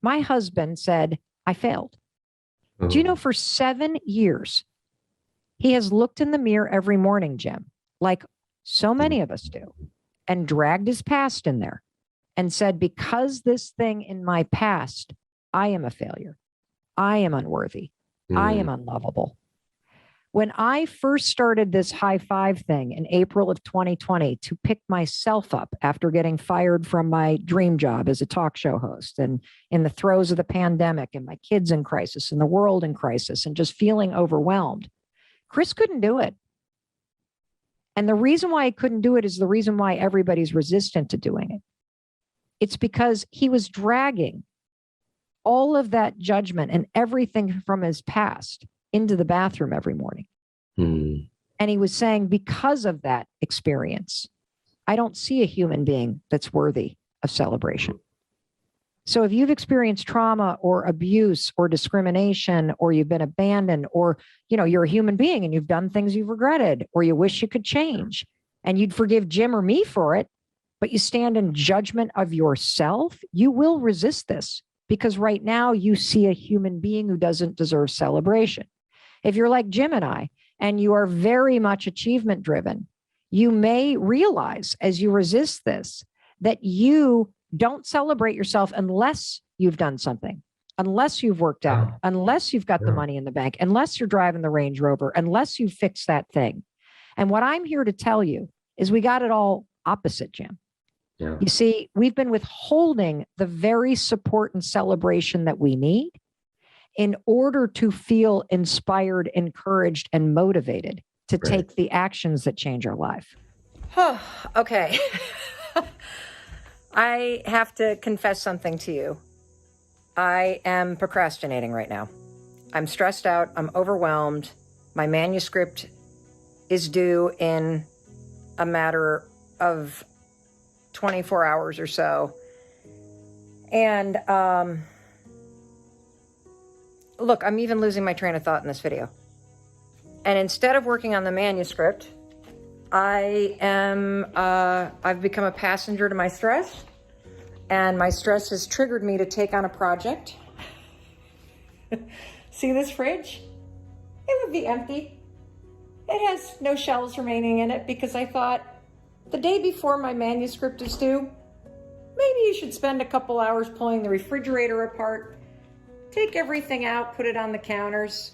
My husband said, I failed. Do you know for 7 years, he has looked in the mirror every morning, Jim, like so many of us do, and dragged his past in there and said, because this thing in my past, I am a failure. I am unworthy. I am unlovable. When I first started this high five thing in April of 2020 to pick myself up after getting fired from my dream job as a talk show host and in the throes of the pandemic and my kids in crisis and the world in crisis and just feeling overwhelmed, Chris couldn't do it. And the reason why he couldn't do it is the reason why everybody's resistant to doing it. It's because he was dragging all of that judgment and everything from his past into the bathroom every morning. And he was saying, because of that experience, I don't see a human being that's worthy of celebration. So if you've experienced trauma or abuse or discrimination, or you've been abandoned, or, you know, you're a human being and you've done things you've regretted, or you wish you could change and you'd forgive Jim or me for it, but you stand in judgment of yourself, you will resist this because right now you see a human being who doesn't deserve celebration. If you're like Jim and I, and you are very much achievement driven, you may realize as you resist this, that you don't celebrate yourself unless you've done something, unless you've worked out, unless you've got the money in the bank, unless you're driving the Range Rover, unless you fix that thing. And what I'm here to tell you is we got it all opposite, Jim. Yeah. You see, we've been withholding the very support and celebration that we need in order to feel inspired, encouraged, and motivated to take the actions that change our life. Okay. I have to confess something to you. I am procrastinating right now. I'm stressed out. I'm overwhelmed. My manuscript is due in a matter of 24 hours or so. And look, I'm even losing my train of thought in this video. And instead of working on the manuscript, I've become a passenger to my stress, and my stress has triggered me to take on a project. See this fridge? It would be empty. It has no shelves remaining in it because I thought the day before my manuscript is due, maybe you should spend a couple hours pulling the refrigerator apart, take everything out, put it on the counters.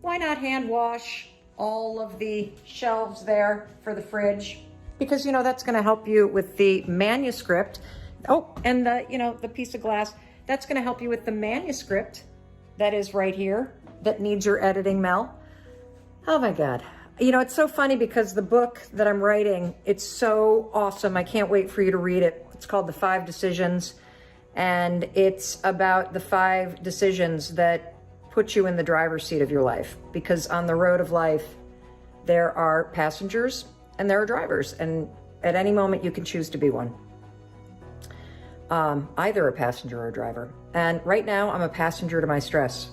Why not hand wash all of the shelves there for the fridge? Because, you know, that's going to help you with the manuscript. Oh, and the piece of glass, that's going to help you with the manuscript that is right here that needs your editing, Mel. Oh my God. You know, it's so funny because the book that I'm writing, it's so awesome. I can't wait for you to read it. It's called The 5 Decisions. And it's about the 5 decisions that put you in the driver's seat of your life. Because on the road of life, there are passengers and there are drivers. And at any moment, you can choose to be one. Either a passenger or a driver. And right now, I'm a passenger to my stress.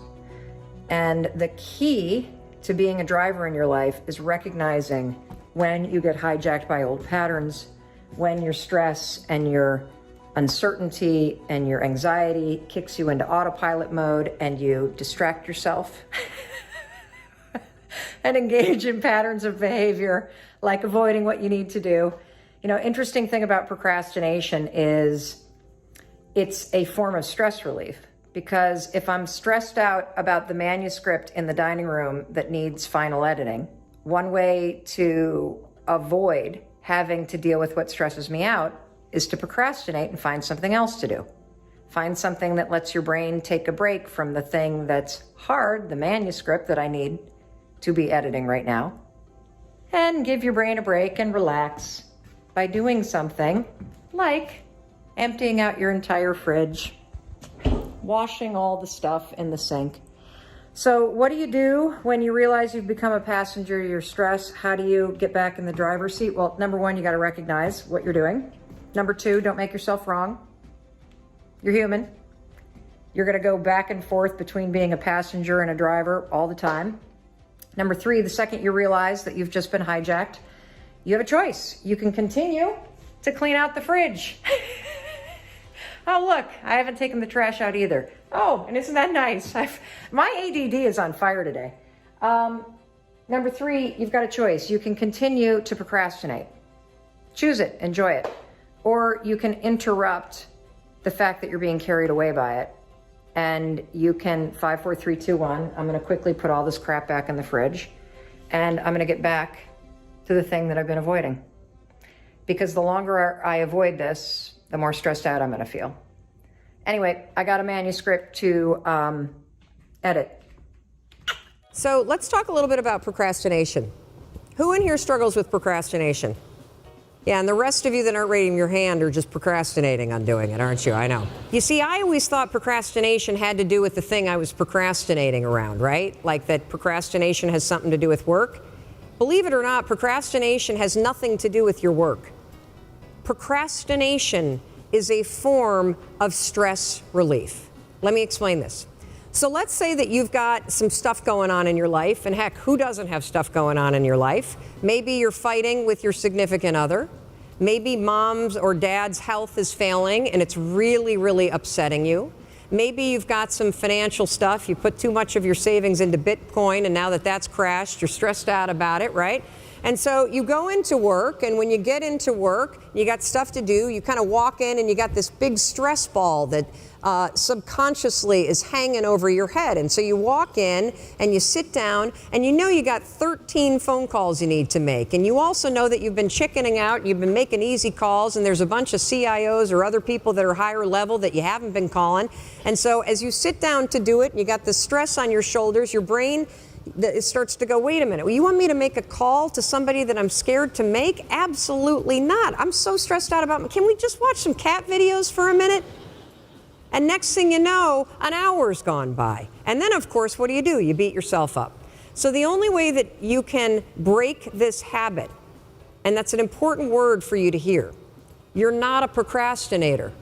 And the key to being a driver in your life is recognizing when you get hijacked by old patterns, when your stress and your uncertainty and your anxiety kicks you into autopilot mode, and you distract yourself and engage in patterns of behavior like avoiding what you need to do. You know, interesting thing about procrastination is it's a form of stress relief, because if I'm stressed out about the manuscript in the dining room that needs final editing, one way to avoid having to deal with what stresses me out is to procrastinate and find something else to do. Find something that lets your brain take a break from the thing that's hard, the manuscript that I need to be editing right now, and give your brain a break and relax by doing something like emptying out your entire fridge, washing all the stuff in the sink. So what do you do when you realize you've become a passenger to your stress? How do you get back in the driver's seat? Well, number one, you got to recognize what you're doing. Number two, don't make yourself wrong. You're human. You're going to go back and forth between being a passenger and a driver all the time. Number three, the second you realize that you've just been hijacked, you have a choice. You can continue to clean out the fridge. Oh, look, I haven't taken the trash out either. Oh, and isn't that nice? My ADD is on fire today. Number three, you've got a choice. You can continue to procrastinate. Choose it, enjoy it. Or you can interrupt the fact that you're being carried away by it. And you can 5, 4, 3, 2, 1. I'm going to quickly put all this crap back in the fridge. And I'm going to get back to the thing that I've been avoiding. Because the longer I avoid this, the more stressed out I'm going to feel. Anyway, I got a manuscript to edit. So let's talk a little bit about procrastination. Who in here struggles with procrastination? Yeah, and the rest of you that aren't raising your hand are just procrastinating on doing it, aren't you? I know. You see, I always thought procrastination had to do with the thing I was procrastinating around, right? Like that procrastination has something to do with work. Believe it or not, procrastination has nothing to do with your work. Procrastination is a form of stress relief. Let me explain this. So let's say that you've got some stuff going on in your life, and heck, who doesn't have stuff going on in your life? Maybe you're fighting with your significant other. Maybe mom's or dad's health is failing and it's really, really upsetting you. Maybe you've got some financial stuff. You put too much of your savings into Bitcoin, and now that that's crashed, you're stressed out about it, right? And so you go into work, and when you get into work, you got stuff to do. You kind of walk in and you got this big stress ball that subconsciously is hanging over your head. And so you walk in and you sit down, and you know you got 13 phone calls you need to make. And you also know that you've been chickening out, you've been making easy calls, and there's a bunch of CIOs or other people that are higher level that you haven't been calling. And so as you sit down to do it, and you got the stress on your shoulders, your brain it starts to go, wait a minute, well, you want me to make a call to somebody that I'm scared to make? Absolutely not. I'm so stressed out about, can we just watch some cat videos for a minute? And next thing you know, an hour's gone by. And then, of course, what do? You beat yourself up. So the only way that you can break this habit, and that's an important word for you to hear, you're not a procrastinator.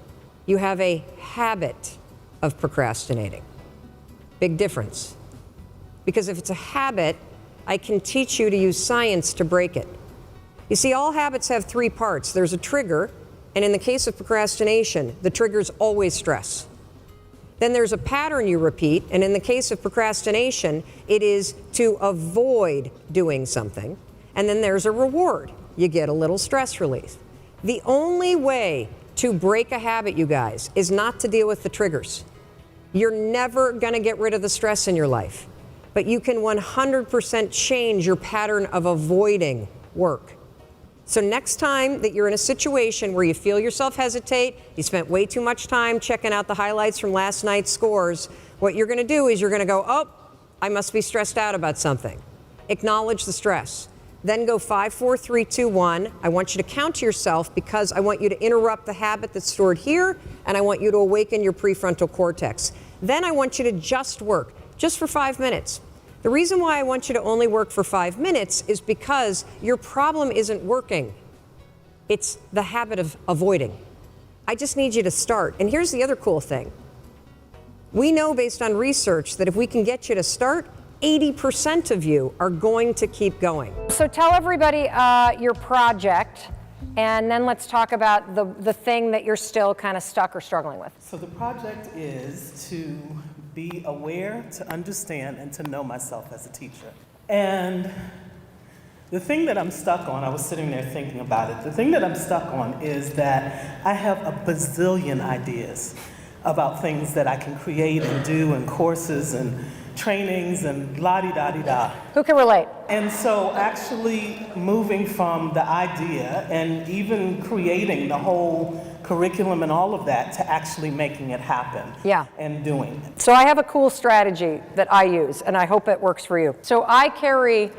You have a habit of procrastinating. Big difference. Because if it's a habit, I can teach you to use science to break it. You see, all habits have three parts. There's a trigger, and in the case of procrastination, the trigger is always stress. Then there's a pattern you repeat, and in the case of procrastination, it is to avoid doing something. And then there's a reward. You get a little stress relief. The only way to break a habit, you guys, is not to deal with the triggers. You're never going to get rid of the stress in your life. But you can 100% change your pattern of avoiding work. So next time that you're in a situation where you feel yourself hesitate, you spent way too much time checking out the highlights from last night's scores, what you're going to do is you're going to go, oh, I must be stressed out about something. Acknowledge the stress. Then go 5, 4, 3, 2, 1. I want you to count to yourself because I want you to interrupt the habit that's stored here, and I want you to awaken your prefrontal cortex. Then I want you to just work. Just for 5 minutes. The reason why I want you to only work for 5 minutes is because your problem isn't working. It's the habit of avoiding. I just need you to start. And here's the other cool thing. We know based on research that if we can get you to start, 80% of you are going to keep going. So tell everybody your project. And then let's talk about the thing that you're still kind of stuck or struggling with. So the project is to be aware, to understand, and to know myself as a teacher. And the thing that I'm stuck on, I was sitting there thinking about it, the thing that I'm stuck on is that I have a bazillion ideas about things that I can create and do, and courses and trainings and la-di-da-di-da. Who can relate? And so actually moving from the idea and even creating the whole curriculum and all of that to actually making it happen. Yeah. And doing it. So I have a cool strategy that I use, and I hope it works for you. So I carry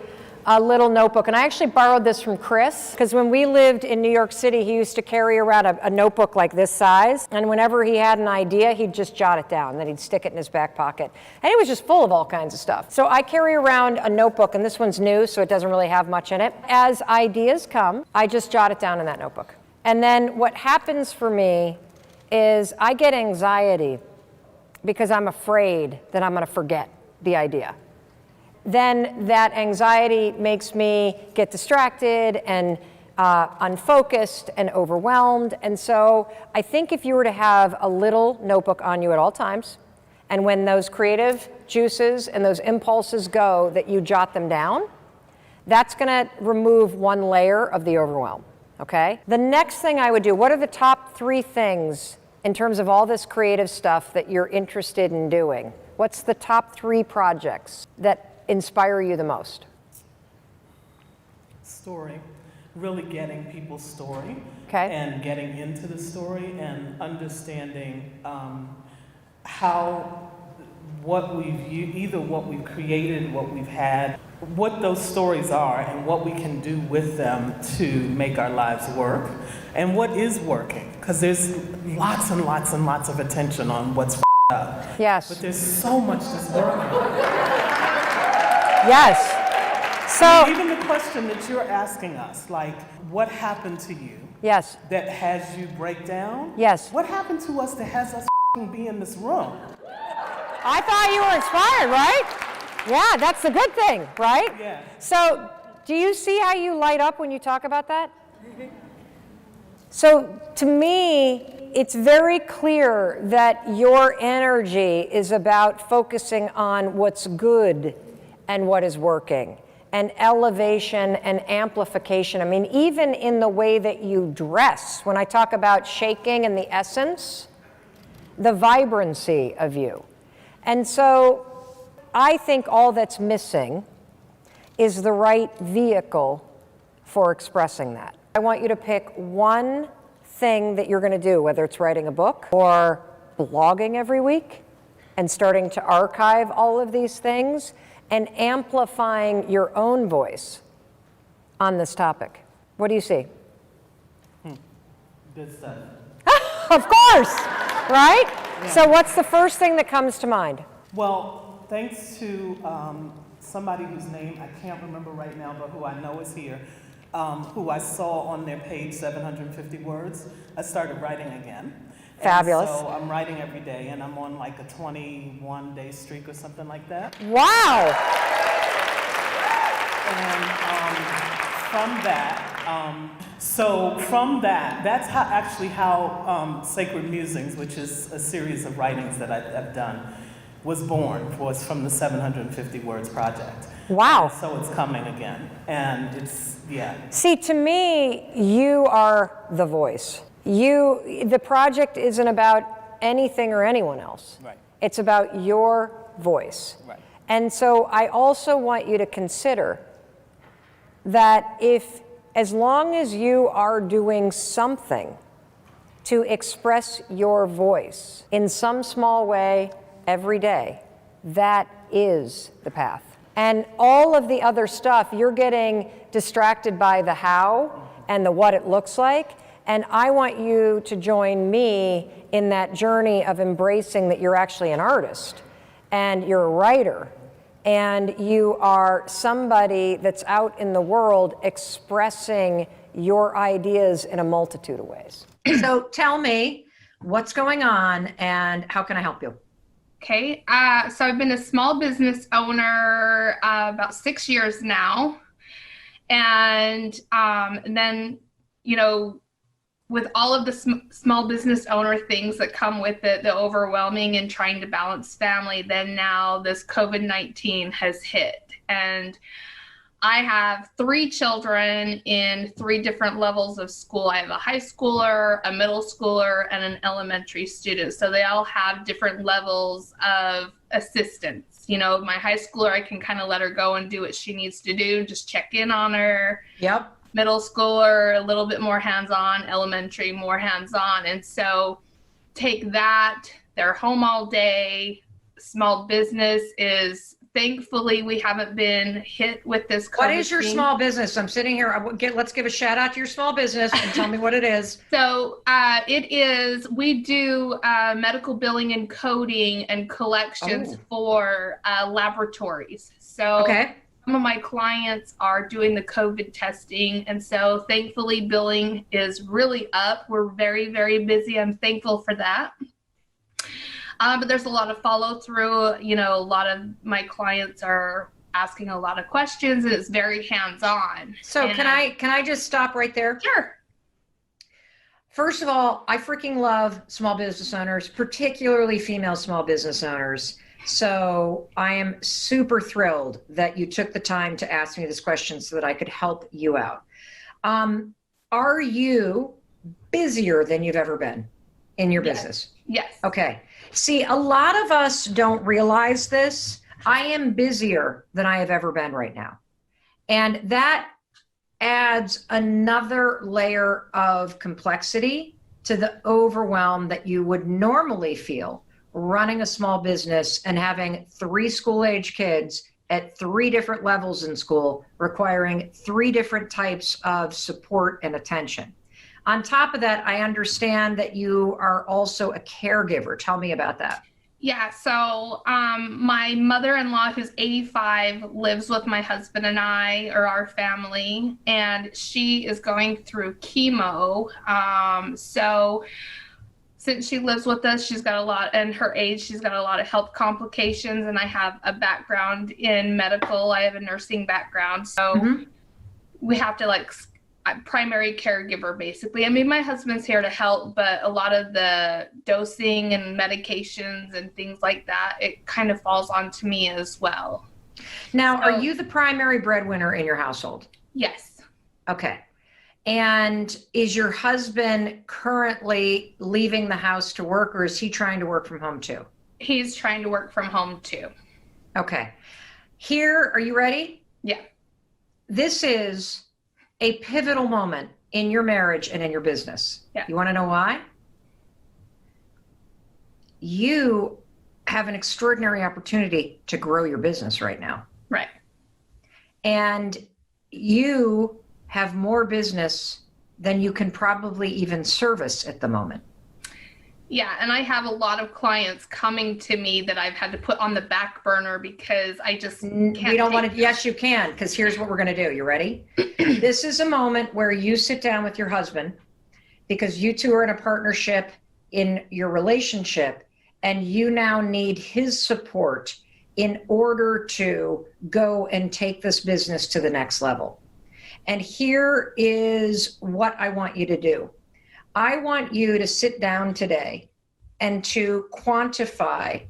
a little notebook, and I actually borrowed this from Chris, because when we lived in New York City, he used to carry around a notebook like this size, and whenever he had an idea, he'd just jot it down, then he'd stick it in his back pocket. And it was just full of all kinds of stuff. So I carry around a notebook, and this one's new, so it doesn't really have much in it. As ideas come, I just jot it down in that notebook. And then what happens for me is I get anxiety because I'm afraid that I'm going to forget the idea. Then that anxiety makes me get distracted and unfocused and overwhelmed. And so I think if you were to have a little notebook on you at all times, and when those creative juices and those impulses go, that you jot them down, that's going to remove one layer of the overwhelm. Okay? The next thing I would do, what are the top 3 things in terms of all this creative stuff that you're interested in doing? What's the top 3 projects that inspire you the most? Story, really getting people's story. Okay. And getting into the story and understanding how what we've created, what we've had, what those stories are and what we can do with them to make our lives work, and what is working, because there's lots and lots and lots of attention on what's up. Yes. But there's so much that's working. Yes. So Even the question that you're asking us, like, what happened to you yes. that has you break down? Yes. What happened to us that has us be in this room? I thought you were inspired, right? Yeah, that's the good thing, right? Yeah. So do you see how you light up when you talk about that? So to me, it's very clear that your energy is about focusing on what's good and what is working, and elevation and amplification. I mean, even in the way that you dress, when I talk about shaking and the essence, the vibrancy of you. And so I think all that's missing is the right vehicle for expressing that. I want you to pick one thing that you're going to do, whether it's writing a book or blogging every week and starting to archive all of these things and amplifying your own voice on this topic. What do you see? Good stuff. Of course, right? Yeah. So what's the first thing that comes to mind? Well, thanks to somebody whose name I can't remember right now, but who I know is here, who I saw on their page, 750 words, I started writing again. Fabulous. And so I'm writing every day, and I'm on like a 21-day streak or something like that. Wow. And from that, that's how Sacred Musings, which is a series of writings that I've done, was born, was from the 750 Words Project. Wow. And so it's coming again, and it's, yeah. See, to me, you are the voice. The project isn't about anything or anyone else. Right. It's about your voice. Right. And so I also want you to consider that as long as you are doing something to express your voice in some small way every day, that is the path. And all of the other stuff, you're getting distracted by the how and the what it looks like. And I want you to join me in that journey of embracing that you're actually an artist and you're a writer and you are somebody that's out in the world expressing your ideas in a multitude of ways. So tell me what's going on and how can I help you? Okay, so I've been a small business owner about 6 years now. And then you know, with all of the small business owner things that come with it, the overwhelming and trying to balance family, then now this COVID-19 has hit. And I have 3 children in 3 different levels of school. I have a high schooler, a middle schooler, and an elementary student. So they all have different levels of assistance. You know, my high schooler, I can kind of let her go and do what she needs to do, just check in on her. Yep. Middle schooler, a little bit more hands-on, elementary, more hands-on. And so take that, they're home all day. Small business is, thankfully, we haven't been hit with this COVID What is your thing. small business? I'm sitting here. Let's give a shout out to your small business and tell me what it is. So it is, we do medical billing and coding and collections for laboratories. So Okay. some of my clients are doing the COVID testing. And so thankfully billing is really up. We're very, very busy. I'm thankful for that. But there's a lot of follow through. You know, a lot of my clients are asking a lot of questions, and it's very hands-on. So can I just stop right there? Sure. First of all, I freaking love small business owners, particularly female small business owners. So I am super thrilled that you took the time to ask me this question so that I could help you out. Are you busier than you've ever been in your business? Yes. Okay. See, a lot of us don't realize this. I am busier than I have ever been right now. And that adds another layer of complexity to the overwhelm that you would normally feel running a small business and having 3 school-age kids at 3 different levels in school, requiring 3 different types of support and attention. On top of that, I understand that you are also a caregiver. Tell me about that. Yeah, so my mother-in-law, who's 85, lives with my husband and I, or our family, and she is going through chemo. So since she lives with us, she's got a lot, and her age, she's got a lot of health complications, and I have a background in medical. I have a nursing background, so we have to primary caregiver, basically. I mean, my husband's here to help, but a lot of the dosing and medications and things like that, it kind of falls onto me as well. Now, are you the primary breadwinner in your household? Yes. Okay. And is your husband currently leaving the house to work, or is he trying to work from home too? He's trying to work from home too. Okay. Here, are you ready? Yeah. This is a pivotal moment in your marriage and in your business. Yeah. You want to know why? You have an extraordinary opportunity to grow your business right now. Right. And you have more business than you can probably even service at the moment. Yeah, and I have a lot of clients coming to me that I've had to put on the back burner because I just can't. We don't want to. Yes, you can, because here's what we're going to do. You ready? This is a moment where you sit down with your husband, because you two are in a partnership in your relationship, and you now need his support in order to go and take this business to the next level. And here is what I want you to do. I want you to sit down today and to quantify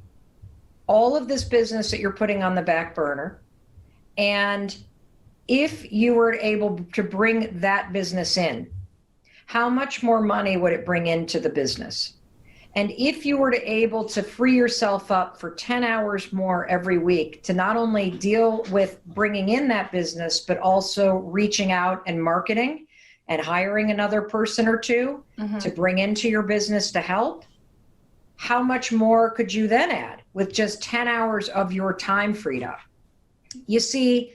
all of this business that you're putting on the back burner. And if you were able to bring that business in, how much more money would it bring into the business? And if you were to able to free yourself up for 10 hours more every week to not only deal with bringing in that business, but also reaching out and marketing and hiring another person or two to bring into your business to help, how much more could you then add with just 10 hours of your time freed up? You see,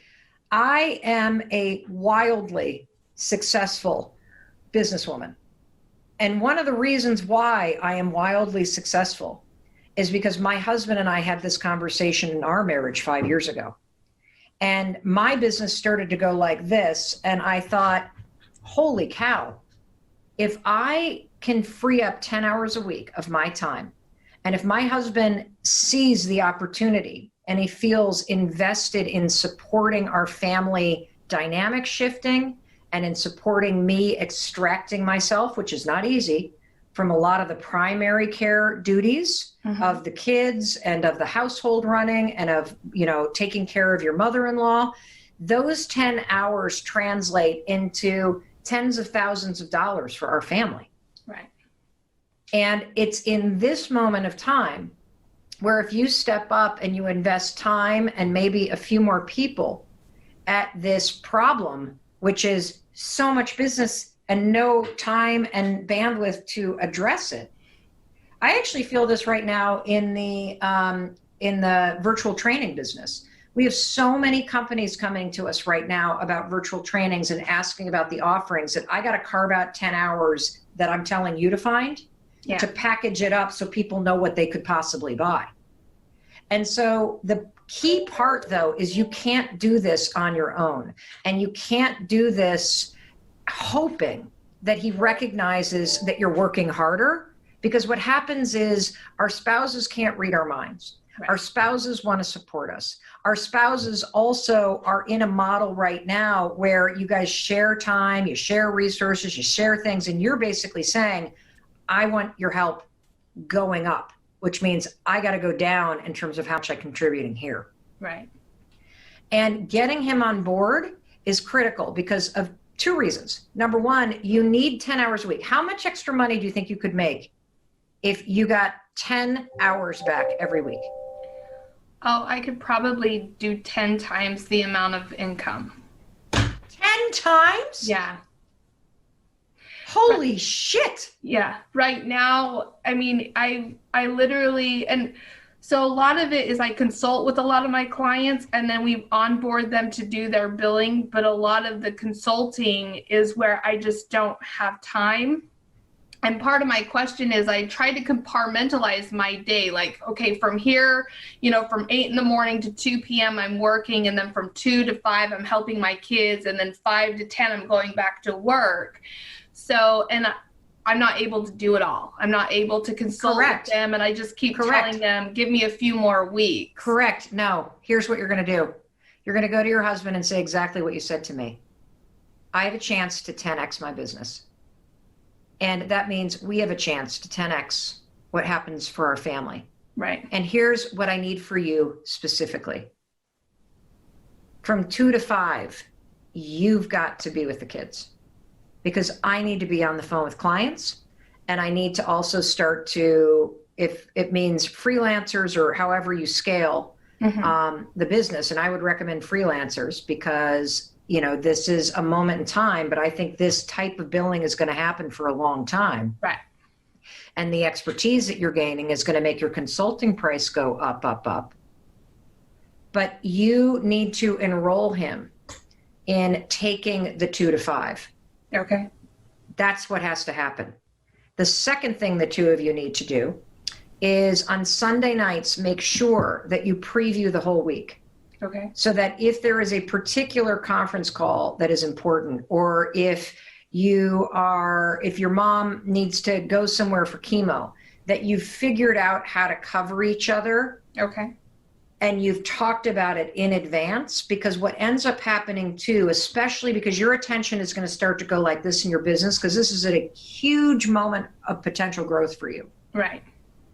I am a wildly successful businesswoman. And one of the reasons why I am wildly successful is because my husband and I had this conversation in our marriage 5 years ago. And my business started to go like this. And I thought, holy cow, if I can free up 10 hours a week of my time, and if my husband sees the opportunity and he feels invested in supporting our family dynamic shifting and in supporting me extracting myself, which is not easy, from a lot of the primary care duties of the kids and of the household running and of, taking care of your mother-in-law, those 10 hours translate into tens of thousands of dollars for our family. Right. And it's in this moment of time where if you step up and you invest time and maybe a few more people at this problem, which is so much business and no time and bandwidth to address it. I actually feel this right now in the virtual training business. We have so many companies coming to us right now about virtual trainings and asking about the offerings that I got to carve out 10 hours that I'm telling you to find to package it up so people know what they could possibly buy. And so the key part, though, is you can't do this on your own. And you can't do this hoping that he recognizes that you're working harder, because what happens is our spouses can't read our minds. Right. Our spouses want to support us. Our spouses also are in a model right now where you guys share time, you share resources, you share things, and you're basically saying, I want your help going up, which means I got to go down in terms of how much I'm contributing here. Right. And getting him on board is critical because of two reasons. Number one, you need 10 hours a week. How much extra money do you think you could make if you got 10 hours back every week? Oh, I could probably do 10 times the amount of income. 10 times? Yeah. Holy shit. Yeah. Right now, I mean, I literally, and so a lot of it is I consult with a lot of my clients and then we onboard them to do their billing. But a lot of the consulting is where I just don't have time. And part of my question is I try to compartmentalize my day. Like, okay, from here, from 8 in the morning to 2 p.m. I'm working. And then from 2 to 5, I'm helping my kids. And then 5 to 10, I'm going back to work. So, and I'm not able to do it all. I'm not able to consult with them. And I just keep telling them, give me a few more weeks. Correct. No, here's what you're going to do. You're going to go to your husband and say exactly what you said to me. I have a chance to 10x my business. And that means we have a chance to 10x what happens for our family. Right. And here's what I need for you specifically. From 2 to 5, you've got to be with the kids. Because I need to be on the phone with clients, and I need to also start to, if it means freelancers or however you scale the business, and I would recommend freelancers because, this is a moment in time, but I think this type of billing is going to happen for a long time. Right. And the expertise that you're gaining is going to make your consulting price go up, up, up. But you need to enroll him in taking the 2 to 5. Okay. That's what has to happen. The second thing the two of you need to do is on Sunday nights, make sure that you preview the whole week. Okay. So that if there is a particular conference call that is important, or if your mom needs to go somewhere for chemo, that you've figured out how to cover each other. Okay. And you've talked about it in advance, because what ends up happening too, especially because your attention is going to start to go like this in your business, because this is a huge moment of potential growth for you. Right.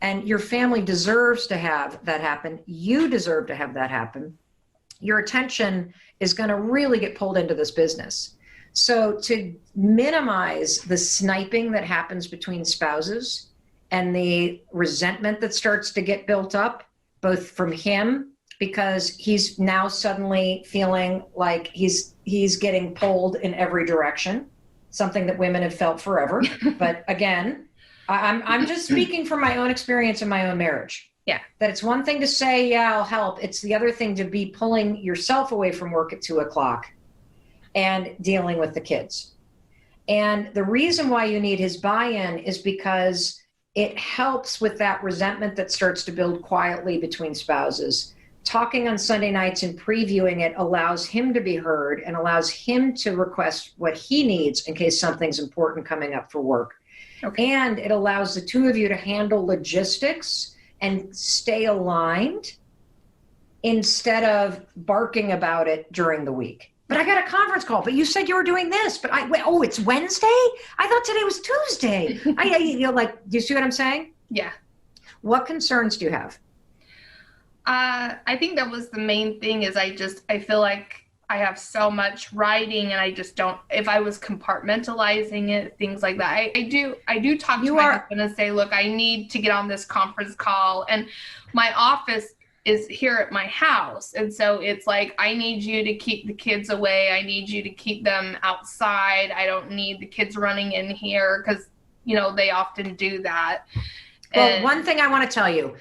And your family deserves to have that happen. You deserve to have that happen. Your attention is going to really get pulled into this business. So to minimize the sniping that happens between spouses and the resentment that starts to get built up, both from him, because he's now suddenly feeling like he's getting pulled in every direction, something that women have felt forever. But again, I'm just speaking from my own experience in my own marriage. Yeah. That it's one thing to say, yeah, I'll help. It's the other thing to be pulling yourself away from work at 2 o'clock and dealing with the kids. And the reason why you need his buy-in is because it helps with that resentment that starts to build quietly between spouses. Talking on Sunday nights and previewing it allows him to be heard and allows him to request what he needs in case something's important coming up for work. Okay. And it allows the two of you to handle logistics and stay aligned instead of barking about it during the week. But I got a conference call, but you said you were doing this, but oh, it's Wednesday? I thought today was Tuesday. Do you see what I'm saying? Yeah. What concerns do you have? I think that was the main thing is I feel like I have so much writing and I just don't, if I was compartmentalizing it, things like that. I do talk to my husband and say, look, I need to get on this conference call, and my office is here at my house. And so it's like, I need you to keep the kids away. I need you to keep them outside. I don't need the kids running in here because, they often do that. Well, one thing I want to tell you,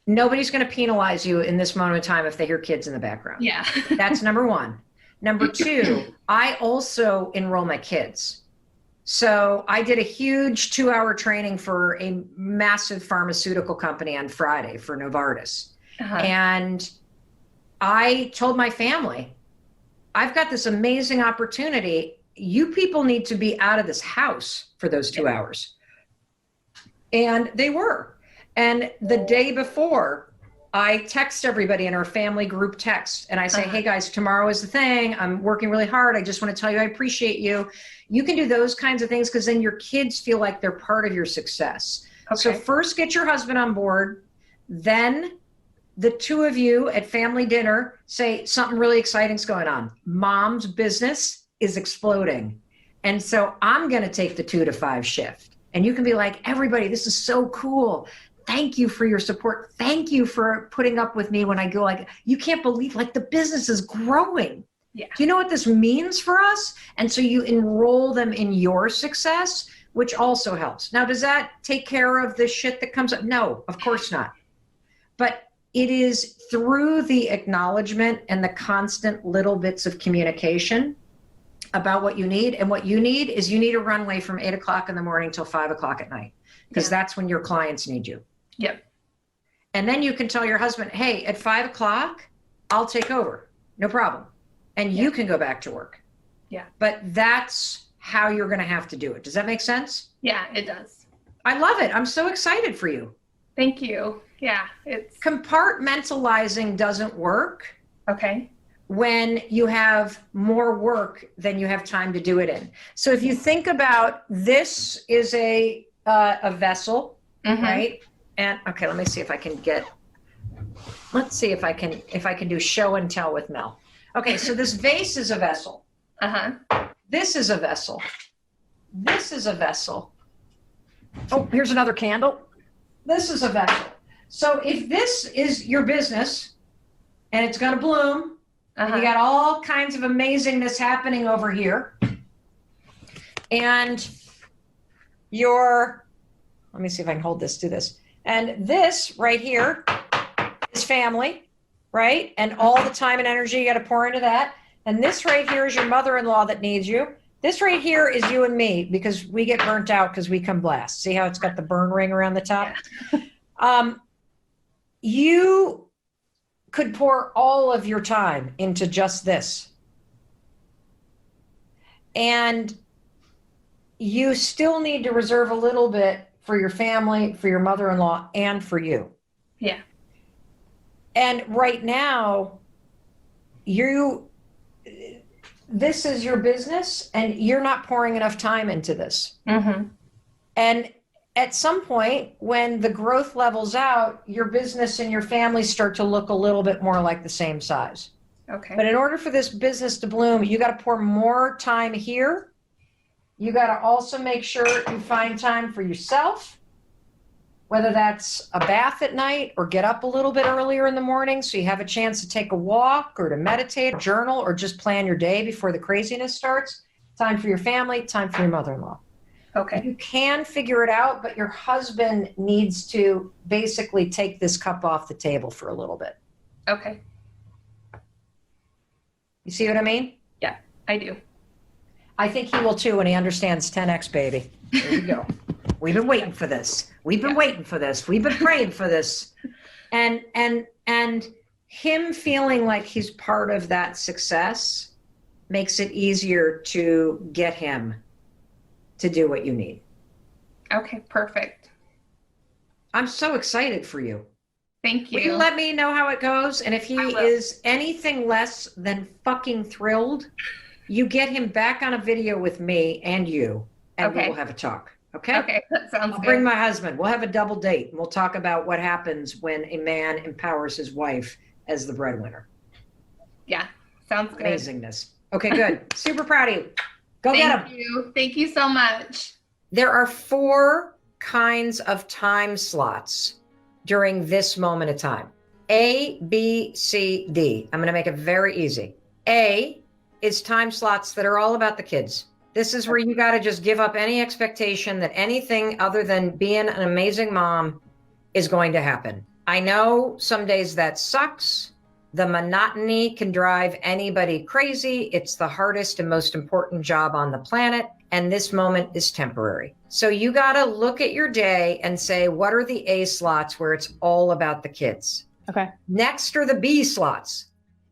nobody's going to penalize you in this moment of time if they hear kids in the background. Yeah. That's number one. Number two, I also enroll my kids. So I did a huge 2-hour training for a massive pharmaceutical company on Friday for Novartis. And I told my family, I've got this amazing opportunity. You people need to be out of this house for those 2 hours. And they were. And the day before, I text everybody in our family group text and I say, hey guys, tomorrow is the thing. I'm working really hard. I just want to tell you, I appreciate you. You can do those kinds of things because then your kids feel like they're part of your success. Okay. So first get your husband on board. Then the two of you at family dinner say something really exciting is going on. Mom's business is exploding. And so I'm going to take the 2 to 5 shift. And you can be like, everybody, this is so cool. Thank you for your support. Thank you for putting up with me when I go you can't believe, the business is growing. Yeah. Do you know what this means for us? And so you enroll them in your success, which also helps. Now, does that take care of the shit that comes up? No, of course not. But it is through the acknowledgement and the constant little bits of communication about what you need. And what you need is you need a runway from 8 o'clock in the morning till 5 o'clock at night, because that's when your clients need you. Yep. And then you can tell your husband, hey, at 5 o'clock, I'll take over. No problem. And you can go back to work. Yeah. But that's how you're going to have to do it. Does that make sense? Yeah, it does. I love it. I'm so excited for you. Thank you. Yeah. Compartmentalizing doesn't work. Okay. When you have more work than you have time to do it in. So if you think about this is a vessel, right? And okay, let me see if I can do show and tell with Mel. Okay, so this vase is a vessel. This is a vessel. This is a vessel. Oh, here's another candle. This is a vessel. So if this is your business and it's going to bloom, and you got all kinds of amazingness happening over here, and let me see if I can hold this, do this. And this right here is family, right? And all the time and energy you got to pour into that. And this right here is your mother-in-law that needs you. This right here is you and me, because we get burnt out because we come last. See how it's got the burn ring around the top? You could pour all of your time into just this. And you still need to reserve a little bit for your family, for your mother-in-law, and for you. Yeah. And right now, this is your business and you're not pouring enough time into this. And at some point, when the growth levels out, your business and your family start to look a little bit more like the same size. Okay. But in order for this business to bloom, you got to pour more time here. You got to also make sure you find time for yourself, whether that's a bath at night or get up a little bit earlier in the morning so you have a chance to take a walk or to meditate, or journal, or just plan your day before the craziness starts. Time for your family, time for your mother-in-law. Okay. You can figure it out, but your husband needs to basically take this cup off the table for a little bit. Okay. You see what I mean? Yeah, I do. I think he will too when he understands 10X, baby. There you go. We've been waiting for this. We've been waiting for this. We've been praying for this. And him feeling like he's part of that success makes it easier to get him to do what you need. Okay, perfect. I'm so excited for you. Thank Will you you. let me know how it goes? And if he I will. is anything less than fucking thrilled, you get him back on a video with me and you, and we Okay. will have a talk. Okay? Okay, that sounds I'll good. bring my husband. We'll have a double date, and we'll talk about what happens when a man empowers his wife as the breadwinner. Yeah, sounds good. Amazingness. Okay, good. Super proud of you. Go get him. Thank you. Thank you so much. There are 4 kinds of time slots during this moment of time. A, B, C, D. I'm going to make it very easy. A is time slots that are all about the kids. This is where you got to just give up any expectation that anything other than being an amazing mom is going to happen. I know some days that sucks. The monotony can drive anybody crazy. It's the hardest and most important job on the planet. And this moment is temporary. So you got to look at your day and say, what are the A slots where it's all about the kids? Okay. Next are the B slots.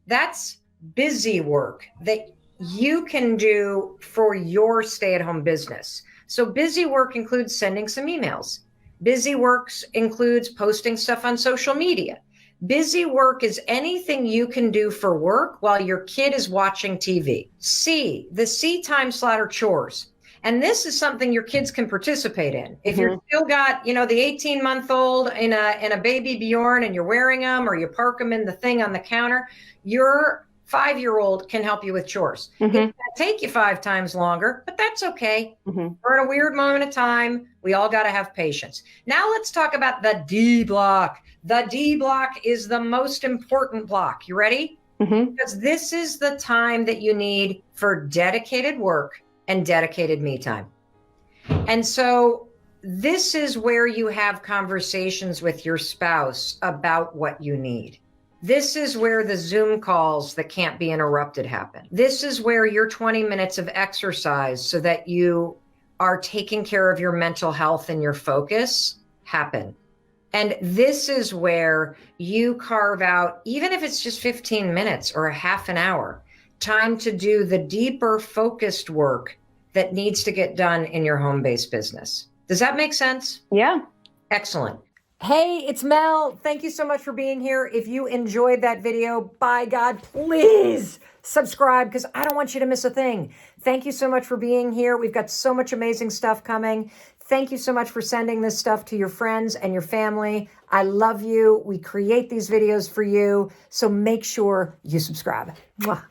That's busy work that you can do for your stay-at-home business. So busy work includes sending some emails. Busy work includes posting stuff on social media. Busy work is anything you can do for work while your kid is watching TV. C, the C time slot are chores. And this is something your kids can participate in. If you're still got, the 18-month-old in a baby Bjorn and you're wearing them, or you park them in the thing on the counter, your 5-year-old can help you with chores. It's going to take you 5 times longer, but that's okay. We're in a weird moment of time. We all got to have patience. Now let's talk about the D block. The D block is the most important block. You ready? Because this is the time that you need for dedicated work and dedicated me time. And so this is where you have conversations with your spouse about what you need. This is where the Zoom calls that can't be interrupted happen. This is where your 20 minutes of exercise so that you are taking care of your mental health and your focus happen. And this is where you carve out, even if it's just 15 minutes or a half an hour, time to do the deeper focused work that needs to get done in your home-based business. Does that make sense? Yeah. Excellent. Hey, it's Mel. Thank you so much for being here. If you enjoyed that video, by God, please subscribe, because I don't want you to miss a thing. Thank you so much for being here. We've got so much amazing stuff coming. Thank you so much for sending this stuff to your friends and your family. I love you. We create these videos for you. So make sure you subscribe. Mwah.